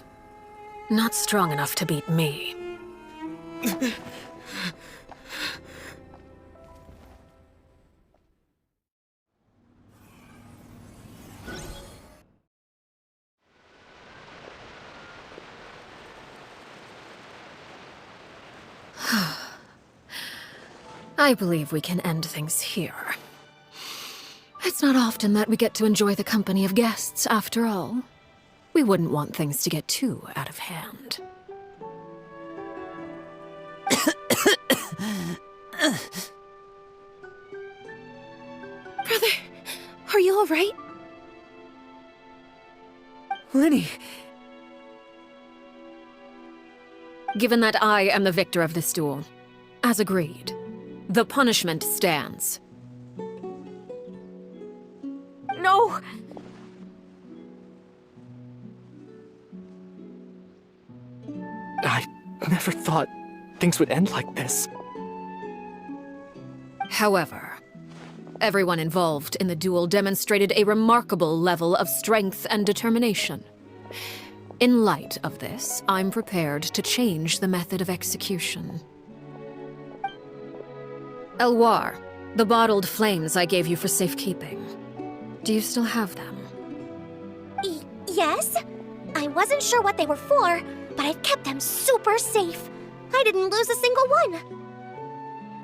not strong enough to beat me. I believe we can end things here. It's not often that we get to enjoy the company of guests, after all. We wouldn't want things to get too out of hand. Brother, are you all right? Lenny. Given that I am the victor of this duel, as agreed, the punishment stands. No! I never thought things would end like this. However, everyone involved in the duel demonstrated a remarkable level of strength and determination. In light of this, I'm prepared to change the method of execution. Elwar, the bottled flames I gave you for safekeeping. Do you still have them? Yes? I wasn't sure what they were for, but I've kept them super safe. I didn't lose a single one.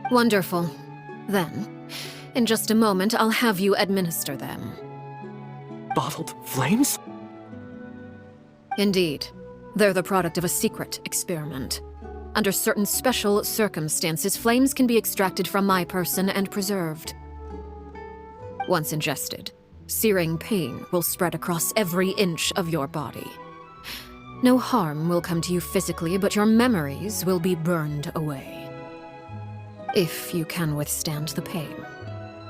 Wonderful. Then, in just a moment, I'll have you administer them. Bottled flames? Indeed. They're the product of a secret experiment. Under certain special circumstances, flames can be extracted from my person and preserved. Once ingested, searing pain will spread across every inch of your body. No harm will come to you physically, but your memories will be burned away. If you can withstand the pain,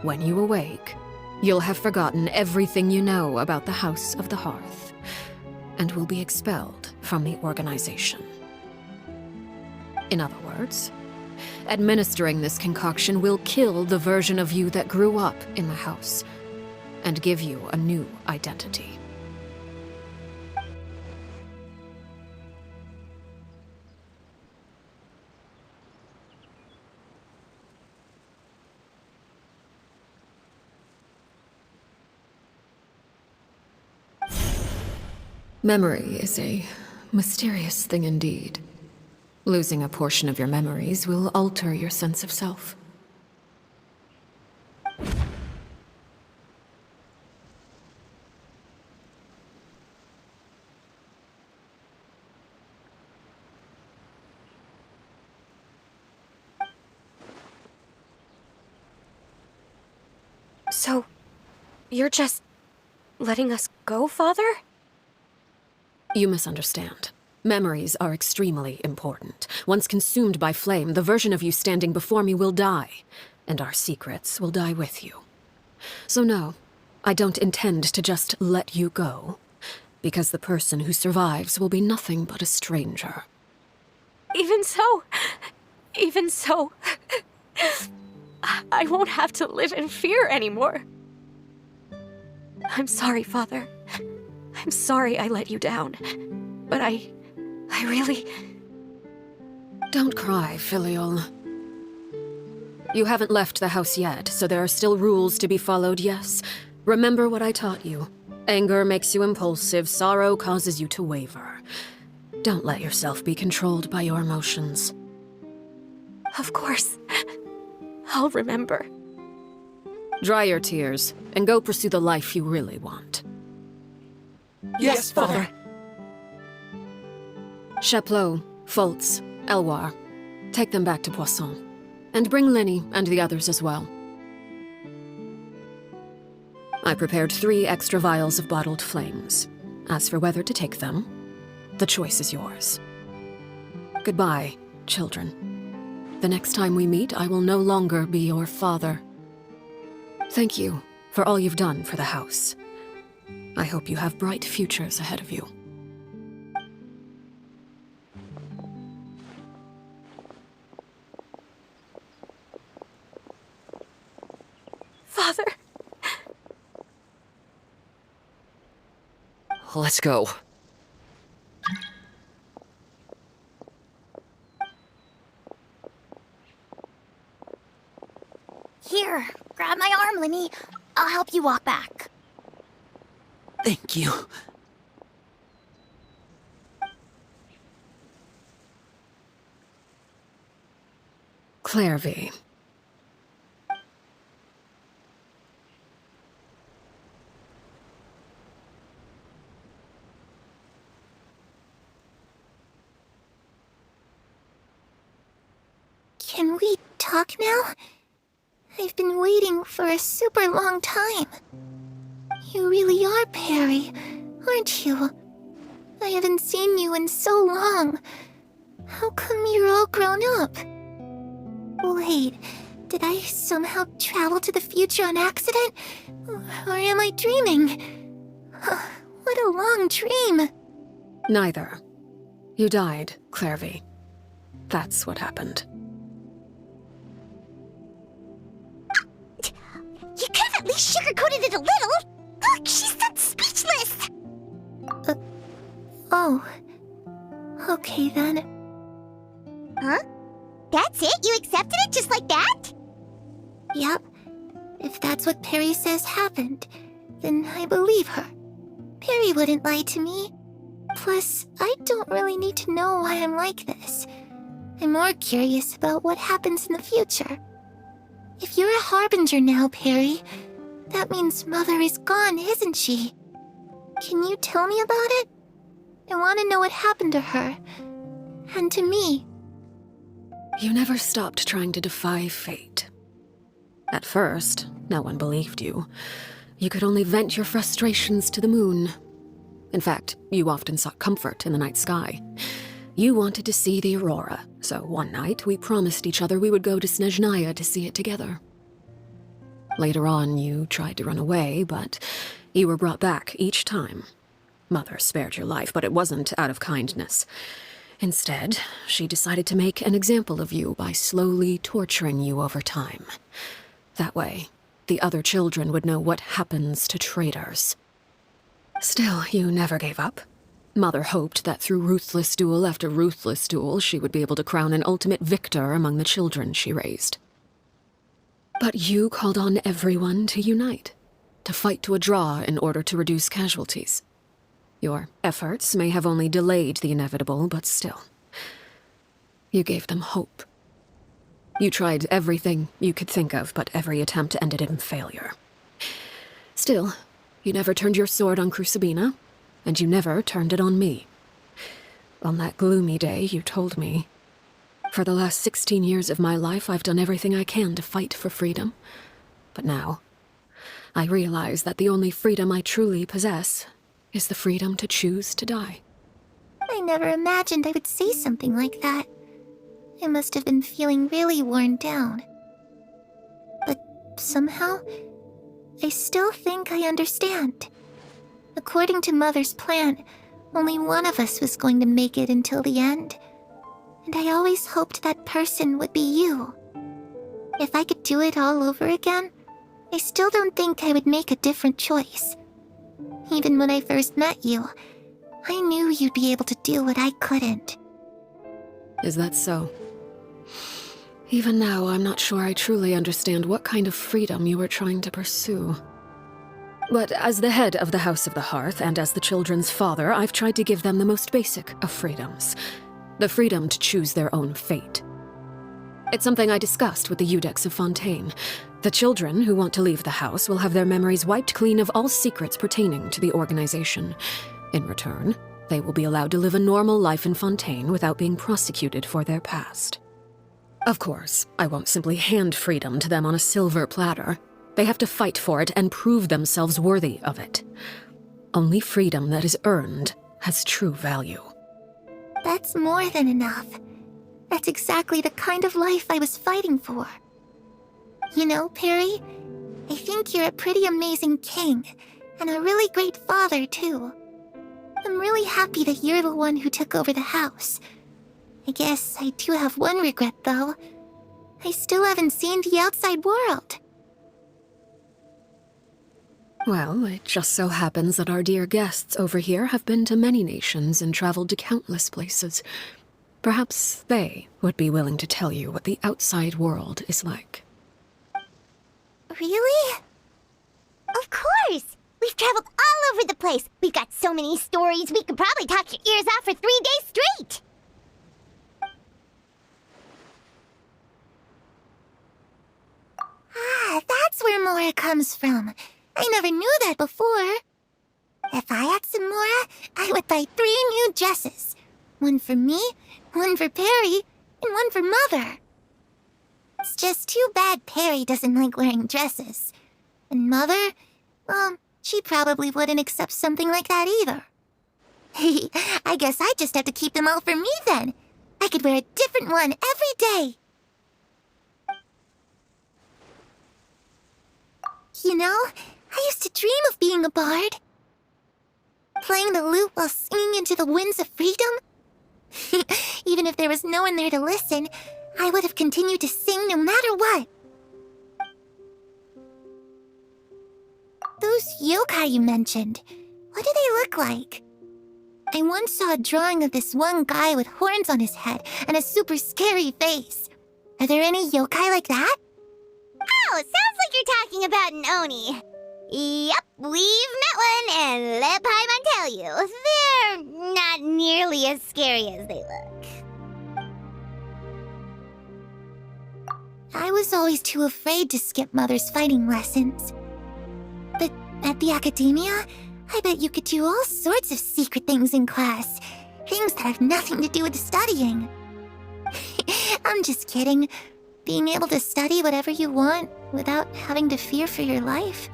when you awake, you'll have forgotten everything you know about the House of the Hearth, and will be expelled from the organization. In other words, administering this concoction will kill the version of you that grew up in the house, and give you a new identity. Memory is a mysterious thing indeed. Losing a portion of your memories will alter your sense of self. So, you're just letting us go, Father? You misunderstand. Memories are extremely important. Once consumed by flame, the version of you standing before me will die, and our secrets will die with you. So no, I don't intend to just let you go, because the person who survives will be nothing but a stranger. Even so, I won't have to live in fear anymore. I'm sorry, Father. I'm sorry I let you down. But I really... Don't cry, Filial. You haven't left the house yet, so there are still rules to be followed, yes? Remember what I taught you. Anger makes you impulsive, sorrow causes you to waver. Don't let yourself be controlled by your emotions. Of course. I'll remember. Dry your tears, and go pursue the life you really want. Yes, Father. Chaplot, Foltz, Elwar, take them back to Poisson. And bring Lenny and the others as well. I prepared 3 extra vials of bottled flames. As for whether to take them, the choice is yours. Goodbye, children. The next time we meet, I will no longer be your father. Thank you for all you've done for the house. I hope you have bright futures ahead of you. Father. Let's go. Here, grab my arm, Lenny. I'll help you walk back. Thank you. Clairvy. Can we talk now? I've been waiting for a super long time. You really are Perry, aren't you? I haven't seen you in so long. How come you're all grown up? Wait, did I somehow travel to the future on accident? Or am I dreaming? What a long dream. Neither. You died, Clairvy. That's what happened. You could have at least sugarcoated it a little. Look, she's that speechless. Oh. Okay then. Huh? That's it? You accepted it just like that? Yep. If that's what Perry says happened, then I believe her. Perry wouldn't lie to me. Plus, I don't really need to know why I'm like this. I'm more curious about what happens in the future. If you're a harbinger now, Perry, that means Mother is gone, isn't she? Can you tell me about it? I want to know what happened to her. And to me. You never stopped trying to defy fate. At first, no one believed you. You could only vent your frustrations to the moon. In fact, you often sought comfort in the night sky. You wanted to see the aurora, so one night we promised each other we would go to Snezhnaya to see it together. Later on, you tried to run away, but you were brought back each time. Mother spared your life, but it wasn't out of kindness. Instead, she decided to make an example of you by slowly torturing you over time. That way, the other children would know what happens to traitors. Still, you never gave up. Mother hoped that through ruthless duel after ruthless duel, she would be able to crown an ultimate victor among the children she raised. But you called on everyone to unite, to fight to a draw in order to reduce casualties. Your efforts may have only delayed the inevitable, but still. You gave them hope. You tried everything you could think of, but every attempt ended in failure. Still, you never turned your sword on Crucibina, and you never turned it on me. On that gloomy day, you told me, "For the last 16 years of my life, I've done everything I can to fight for freedom. But now, I realize that the only freedom I truly possess is the freedom to choose to die." I never imagined I would say something like that. I must have been feeling really worn down. But somehow, I still think I understand. According to Mother's plan, only one of us was going to make it until the end. And I always hoped that person would be you. If I could do it all over again, I still don't think I would make a different choice. Even when I first met you, I knew you'd be able to do what I couldn't. Is that so? Even now, I'm not sure I truly understand what kind of freedom you are trying to pursue. But as the head of the House of the Hearth and as the children's father, I've tried to give them the most basic of freedoms. The freedom to choose their own fate. It's something I discussed with the Iudex of Fontaine. The children who want to leave the house will have their memories wiped clean of all secrets pertaining to the organization. In return, they will be allowed to live a normal life in Fontaine without being prosecuted for their past. Of course, I won't simply hand freedom to them on a silver platter. They have to fight for it and prove themselves worthy of it. Only freedom that is earned has true value. That's more than enough. That's exactly the kind of life I was fighting for. You know, Perry, I think you're a pretty amazing king, and a really great father, too. I'm really happy that you're the one who took over the house. I guess I do have one regret, though. I still haven't seen the outside world. Well, it just so happens that our dear guests over here have been to many nations and traveled to countless places. Perhaps they would be willing to tell you what the outside world is like. Really? Of course! We've traveled all over the place. We've got so many stories, we could probably talk your ears off for 3 days straight! Ah, that's where Mora comes from. I never knew that before. If I had some Mora, I would buy 3 new dresses. One for me, one for Perry, and one for Mother. It's just too bad Perry doesn't like wearing dresses. And Mother, well, she probably wouldn't accept something like that either. I guess I just have to keep them all for me then. I could wear a different one every day. You know, I used to dream of being a bard. Playing the lute while singing into the winds of freedom. Even if there was no one there to listen, I would have continued to sing no matter what. Those yokai you mentioned, what do they look like? I once saw a drawing of this one guy with horns on his head and a super scary face. Are there any yokai like that? Oh, sounds like you're talking about an Oni. Yep, we've met one, and let Paimon tell you, they're not nearly as scary as they look. I was always too afraid to skip Mother's fighting lessons. But at the academia, I bet you could do all sorts of secret things in class. Things that have nothing to do with studying. I'm just kidding. Being able to study whatever you want without having to fear for your life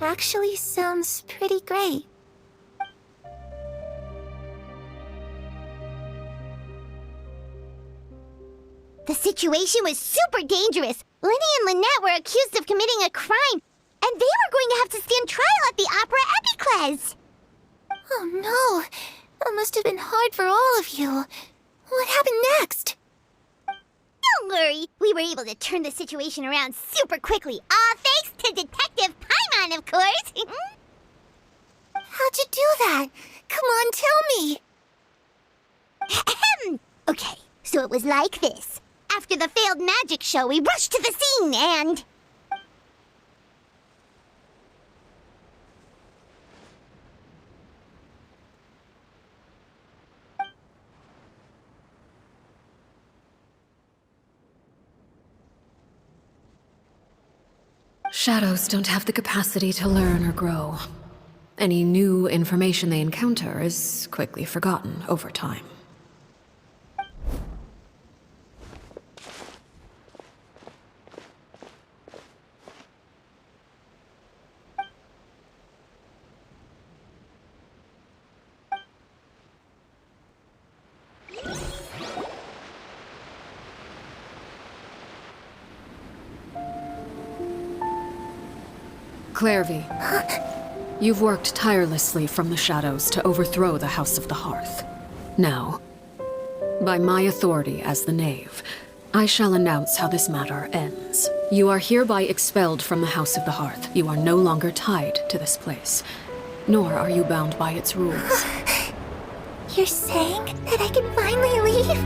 actually sounds pretty great. The situation was super dangerous. Lenny and Lynette were accused of committing a crime, and they were going to have to stand trial at the Opera Epicles. Oh no, that must have been hard for all of you. What happened next? Don't worry, we were able to turn the situation around super quickly, all thanks to Detective Paimon, of course. How'd you do that? Come on, tell me. Okay, so it was like this. After the failed magic show, we rushed to the scene and... Shadows don't have the capacity to learn or grow. Any new information they encounter is quickly forgotten over time. Clairvy, you've worked tirelessly from the shadows to overthrow the House of the Hearth. Now, by my authority as the Knave, I shall announce how this matter ends. You are hereby expelled from the House of the Hearth. You are no longer tied to this place. nor are you bound by its rules. You're saying that I can finally leave?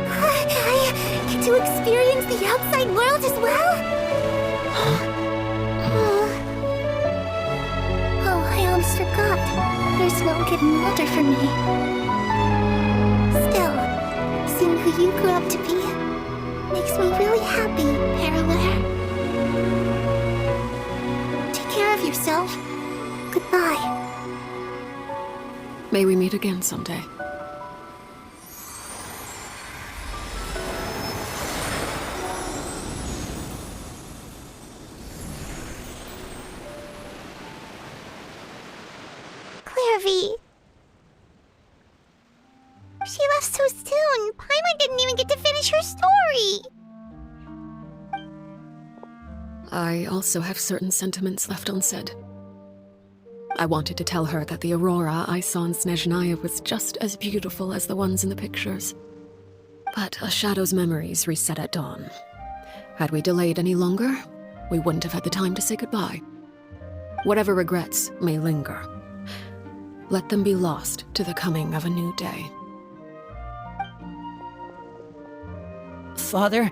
I get to experience the outside world as well? Oh, I almost forgot. There's no getting older for me. Still, seeing who you grew up to be makes me really happy, Parallel. Take care of yourself. Goodbye. May we meet again someday. Clairvy. She left so soon. Paimon didn't even get to finish her story. I also have certain sentiments left unsaid. I wanted to tell her that the aurora I saw in Snezhnaya was just as beautiful as the ones in the pictures. But a shadow's memories reset at dawn. Had we delayed any longer, we wouldn't have had the time to say goodbye. Whatever regrets may linger, let them be lost to the coming of a new day. Father?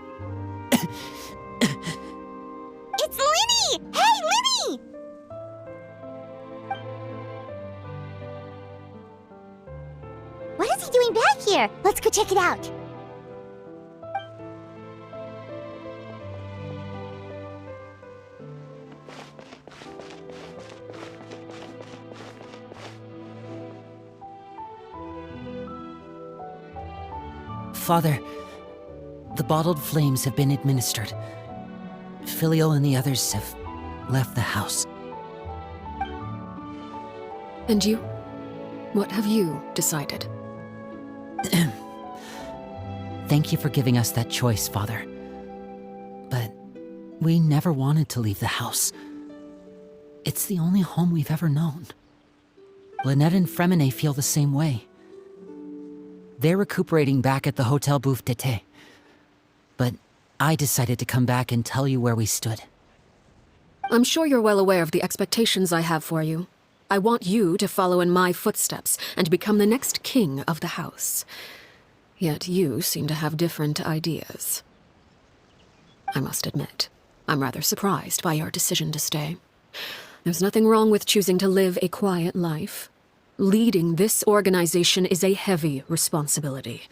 It's Linny! Hey, Linny! What is he doing back here? Let's go check it out. Father, the bottled flames have been administered. Filial and the others have left the house. And you? What have you decided? Thank you for giving us that choice, Father. But we never wanted to leave the house. It's the only home we've ever known. Lynette and Fremine feel the same way. They're recuperating back at the Hotel Bouffe d'été. But I decided to come back and tell you where we stood. I'm sure you're well aware of the expectations I have for you. I want you to follow in my footsteps and become the next king of the house. Yet you seem to have different ideas. I must admit, I'm rather surprised by your decision to stay. There's nothing wrong with choosing to live a quiet life. Leading this organization is a heavy responsibility,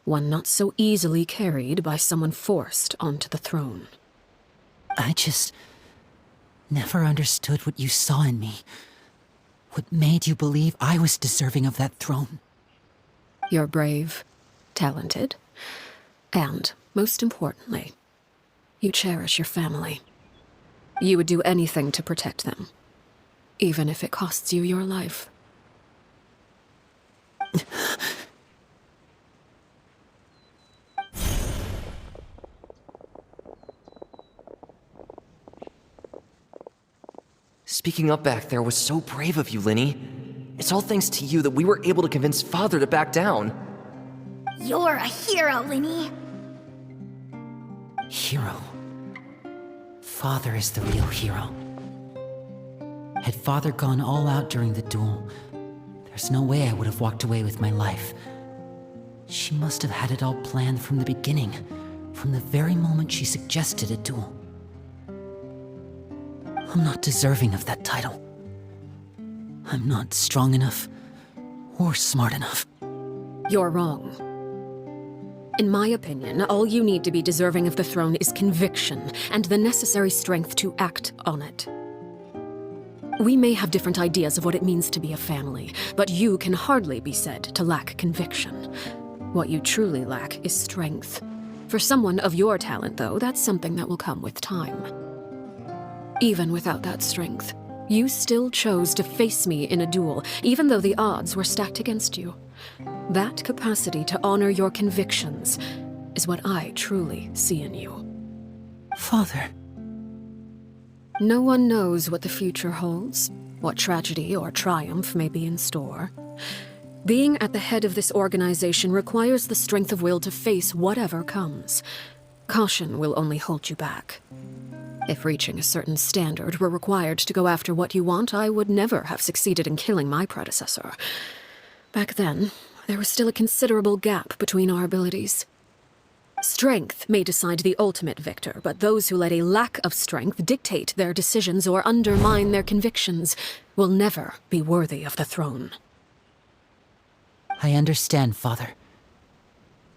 one not so easily carried by someone forced onto the throne. I just never understood what you saw in me. What made you believe I was deserving of that throne? You're brave, talented, and, most importantly, you cherish your family. You would do anything to protect them, even if it costs you your life. Speaking up back there was so brave of you, Linny. It's all thanks to you that we were able to convince Father to back down. You're a hero, Linny. Hero. Father is the real hero. Had Father gone all out during the duel, there's no way I would have walked away with my life. She must have had it all planned from the beginning, from the very moment she suggested a duel. I'm not deserving of that title. I'm not strong enough or smart enough. You're wrong. In my opinion, all you need to be deserving of the throne is conviction and the necessary strength to act on it. We may have different ideas of what it means to be a family, but you can hardly be said to lack conviction. What you truly lack is strength. For someone of your talent, though, that's something that will come with time. Even without that strength, you still chose to face me in a duel, even though the odds were stacked against you. That capacity to honor your convictions is what I truly see in you. Father. No one knows what the future holds, what tragedy or triumph may be in store. Being at the head of this organization requires the strength of will to face whatever comes. Caution will only hold you back. If reaching a certain standard were required to go after what you want, I would never have succeeded in killing my predecessor. Back then, there was still a considerable gap between our abilities. Strength may decide the ultimate victor, but those who let a lack of strength dictate their decisions or undermine their convictions will never be worthy of the throne. I understand, Father.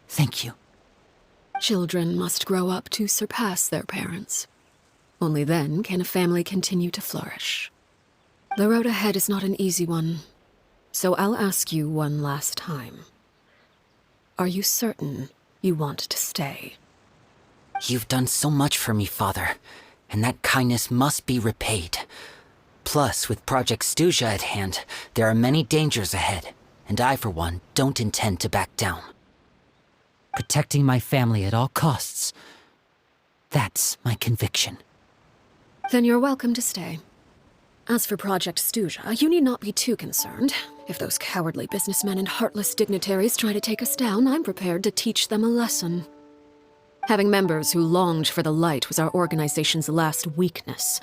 Thank you. Children must grow up to surpass their parents. Only then can a family continue to flourish. The road ahead is not an easy one, so I'll ask you one last time. Are you certain you want to stay? You've done so much for me, Father, and that kindness must be repaid. Plus, with Project Stuja at hand, there are many dangers ahead, and I, for one, don't intend to back down. Protecting my family at all costs. That's my conviction. Then you're welcome to stay. As for Project Stuja, you need not be too concerned. If those cowardly businessmen and heartless dignitaries try to take us down, I'm prepared to teach them a lesson. Having members who longed for the light was our organization's last weakness.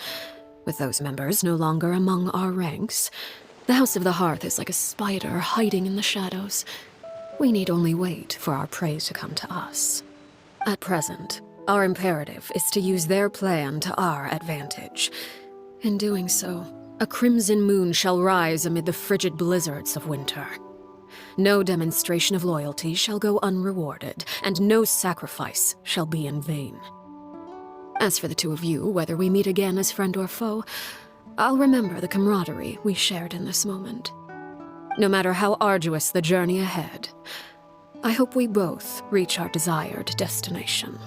With those members no longer among our ranks, the House of the Hearth is like a spider hiding in the shadows. We need only wait for our prey to come to us. At present, our imperative is to use their plan to our advantage. In doing so, a crimson moon shall rise amid the frigid blizzards of winter. No demonstration of loyalty shall go unrewarded, and no sacrifice shall be in vain. As for the two of you, whether we meet again as friend or foe, I'll remember the camaraderie we shared in this moment. No matter how arduous the journey ahead, I hope we both reach our desired destination.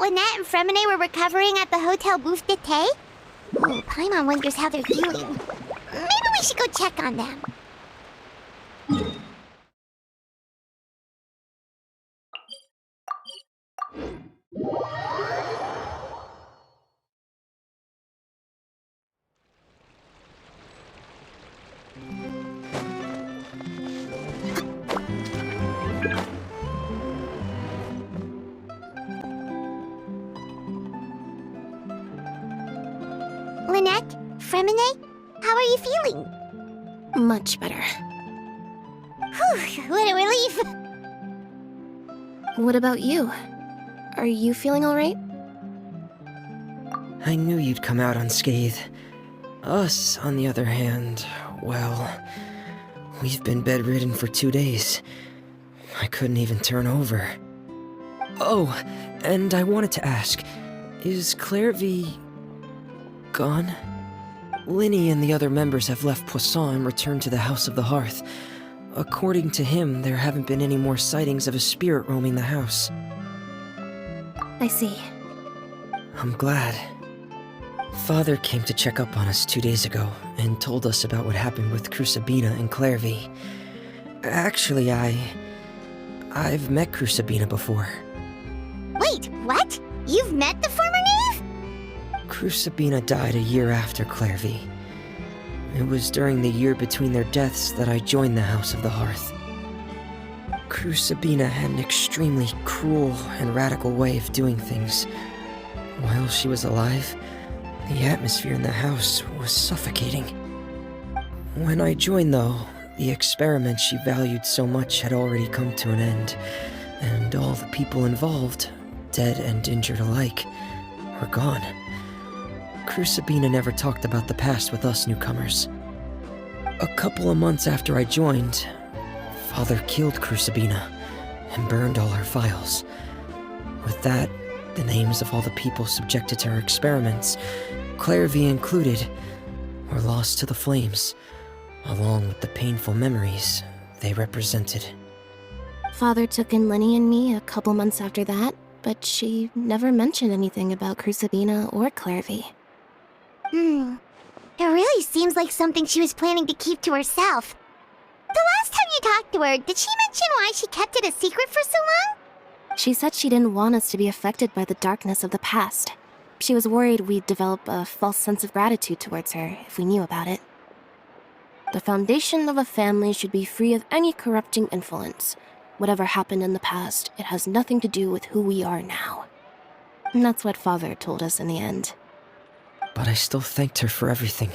Lynette and Fremine were recovering at the Hotel Bouffe d'été? Oh, Paimon wonders how they're feeling. Maybe we should go check on them. Lynette? Fremine? How are you feeling? Much better. Whew, what a relief! What about you? Are you feeling alright? I knew you'd come out unscathed. Us, on the other hand, well, we've been bedridden for 2 days. I couldn't even turn over. Oh, and I wanted to ask, is Clairvy gone? Linny and the other members have left Poisson and returned to the House of the Hearth. According to him, there haven't been any more sightings of a spirit roaming the house. I see. I'm glad. Father came to check up on us 2 days ago and told us about what happened with Crusabina and Clairvy. Actually, I've met Crusabina before. Wait, what? You've met the former knave? Crusabina died a year after Clairvy. It was during the year between their deaths that I joined the House of the Hearth. Crusabina had an extremely cruel and radical way of doing things. While she was alive, the atmosphere in the house was suffocating. When I joined, though, the experiment she valued so much had already come to an end, and all the people involved, dead and injured alike, were gone. Crusabina never talked about the past with us newcomers. A couple of months after I joined, Father killed Crusabina and burned all her files. With that, the names of all the people subjected to her experiments, Clairvy included, were lost to the flames, along with the painful memories they represented. Father took in Lenny and me a couple months after that, but she never mentioned anything about Crucibina or Clairvy. It really seems like something she was planning to keep to herself. The last time you talked to her, did she mention why she kept it a secret for so long? She said she didn't want us to be affected by the darkness of the past. She was worried we'd develop a false sense of gratitude towards her if we knew about it. The foundation of a family should be free of any corrupting influence. Whatever happened in the past, it has nothing to do with who we are now. And that's what Father told us in the end. But I still thanked her for everything.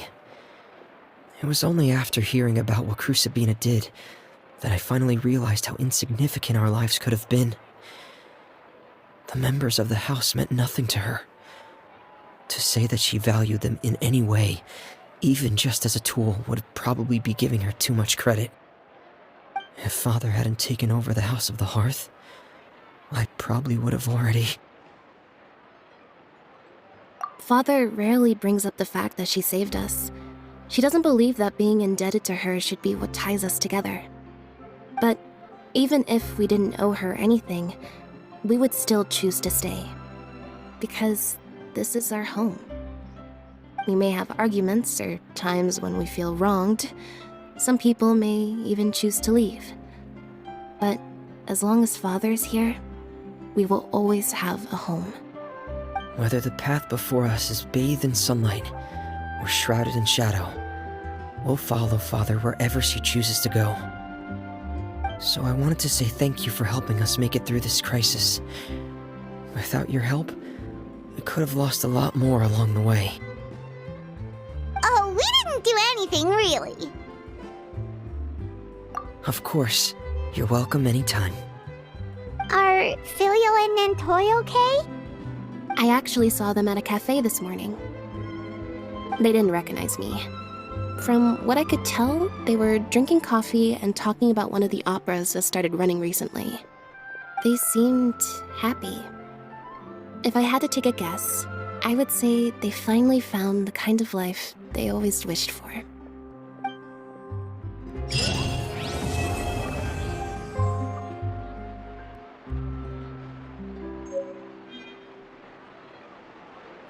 It was only after hearing about what Crucibina did that I finally realized how insignificant our lives could have been. The members of the house meant nothing to her. To say that she valued them in any way, even just as a tool, would probably be giving her too much credit. If Father hadn't taken over the House of the Hearth, I probably would have already... Father rarely brings up the fact that she saved us. She doesn't believe that being indebted to her should be what ties us together. But even if we didn't owe her anything, we would still choose to stay. Because this is our home. We may have arguments or times when we feel wronged. Some people may even choose to leave. But as long as Father's here, we will always have a home. Whether the path before us is bathed in sunlight or shrouded in shadow, we'll follow Father wherever she chooses to go. So I wanted to say thank you for helping us make it through this crisis. Without your help, we could have lost a lot more along the way. Oh, we didn't do anything, really. Of course. You're welcome anytime. Are Filial and Nantoy okay? I actually saw them at a cafe this morning. They didn't recognize me. From what I could tell, they were drinking coffee and talking about one of the operas that started running recently. They seemed happy. If I had to take a guess, I would say they finally found the kind of life they always wished for.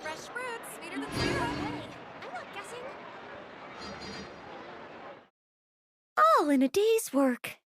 Fresh fruits, sweeter than syrup. Hey, I'm not guessing. All in a day's work.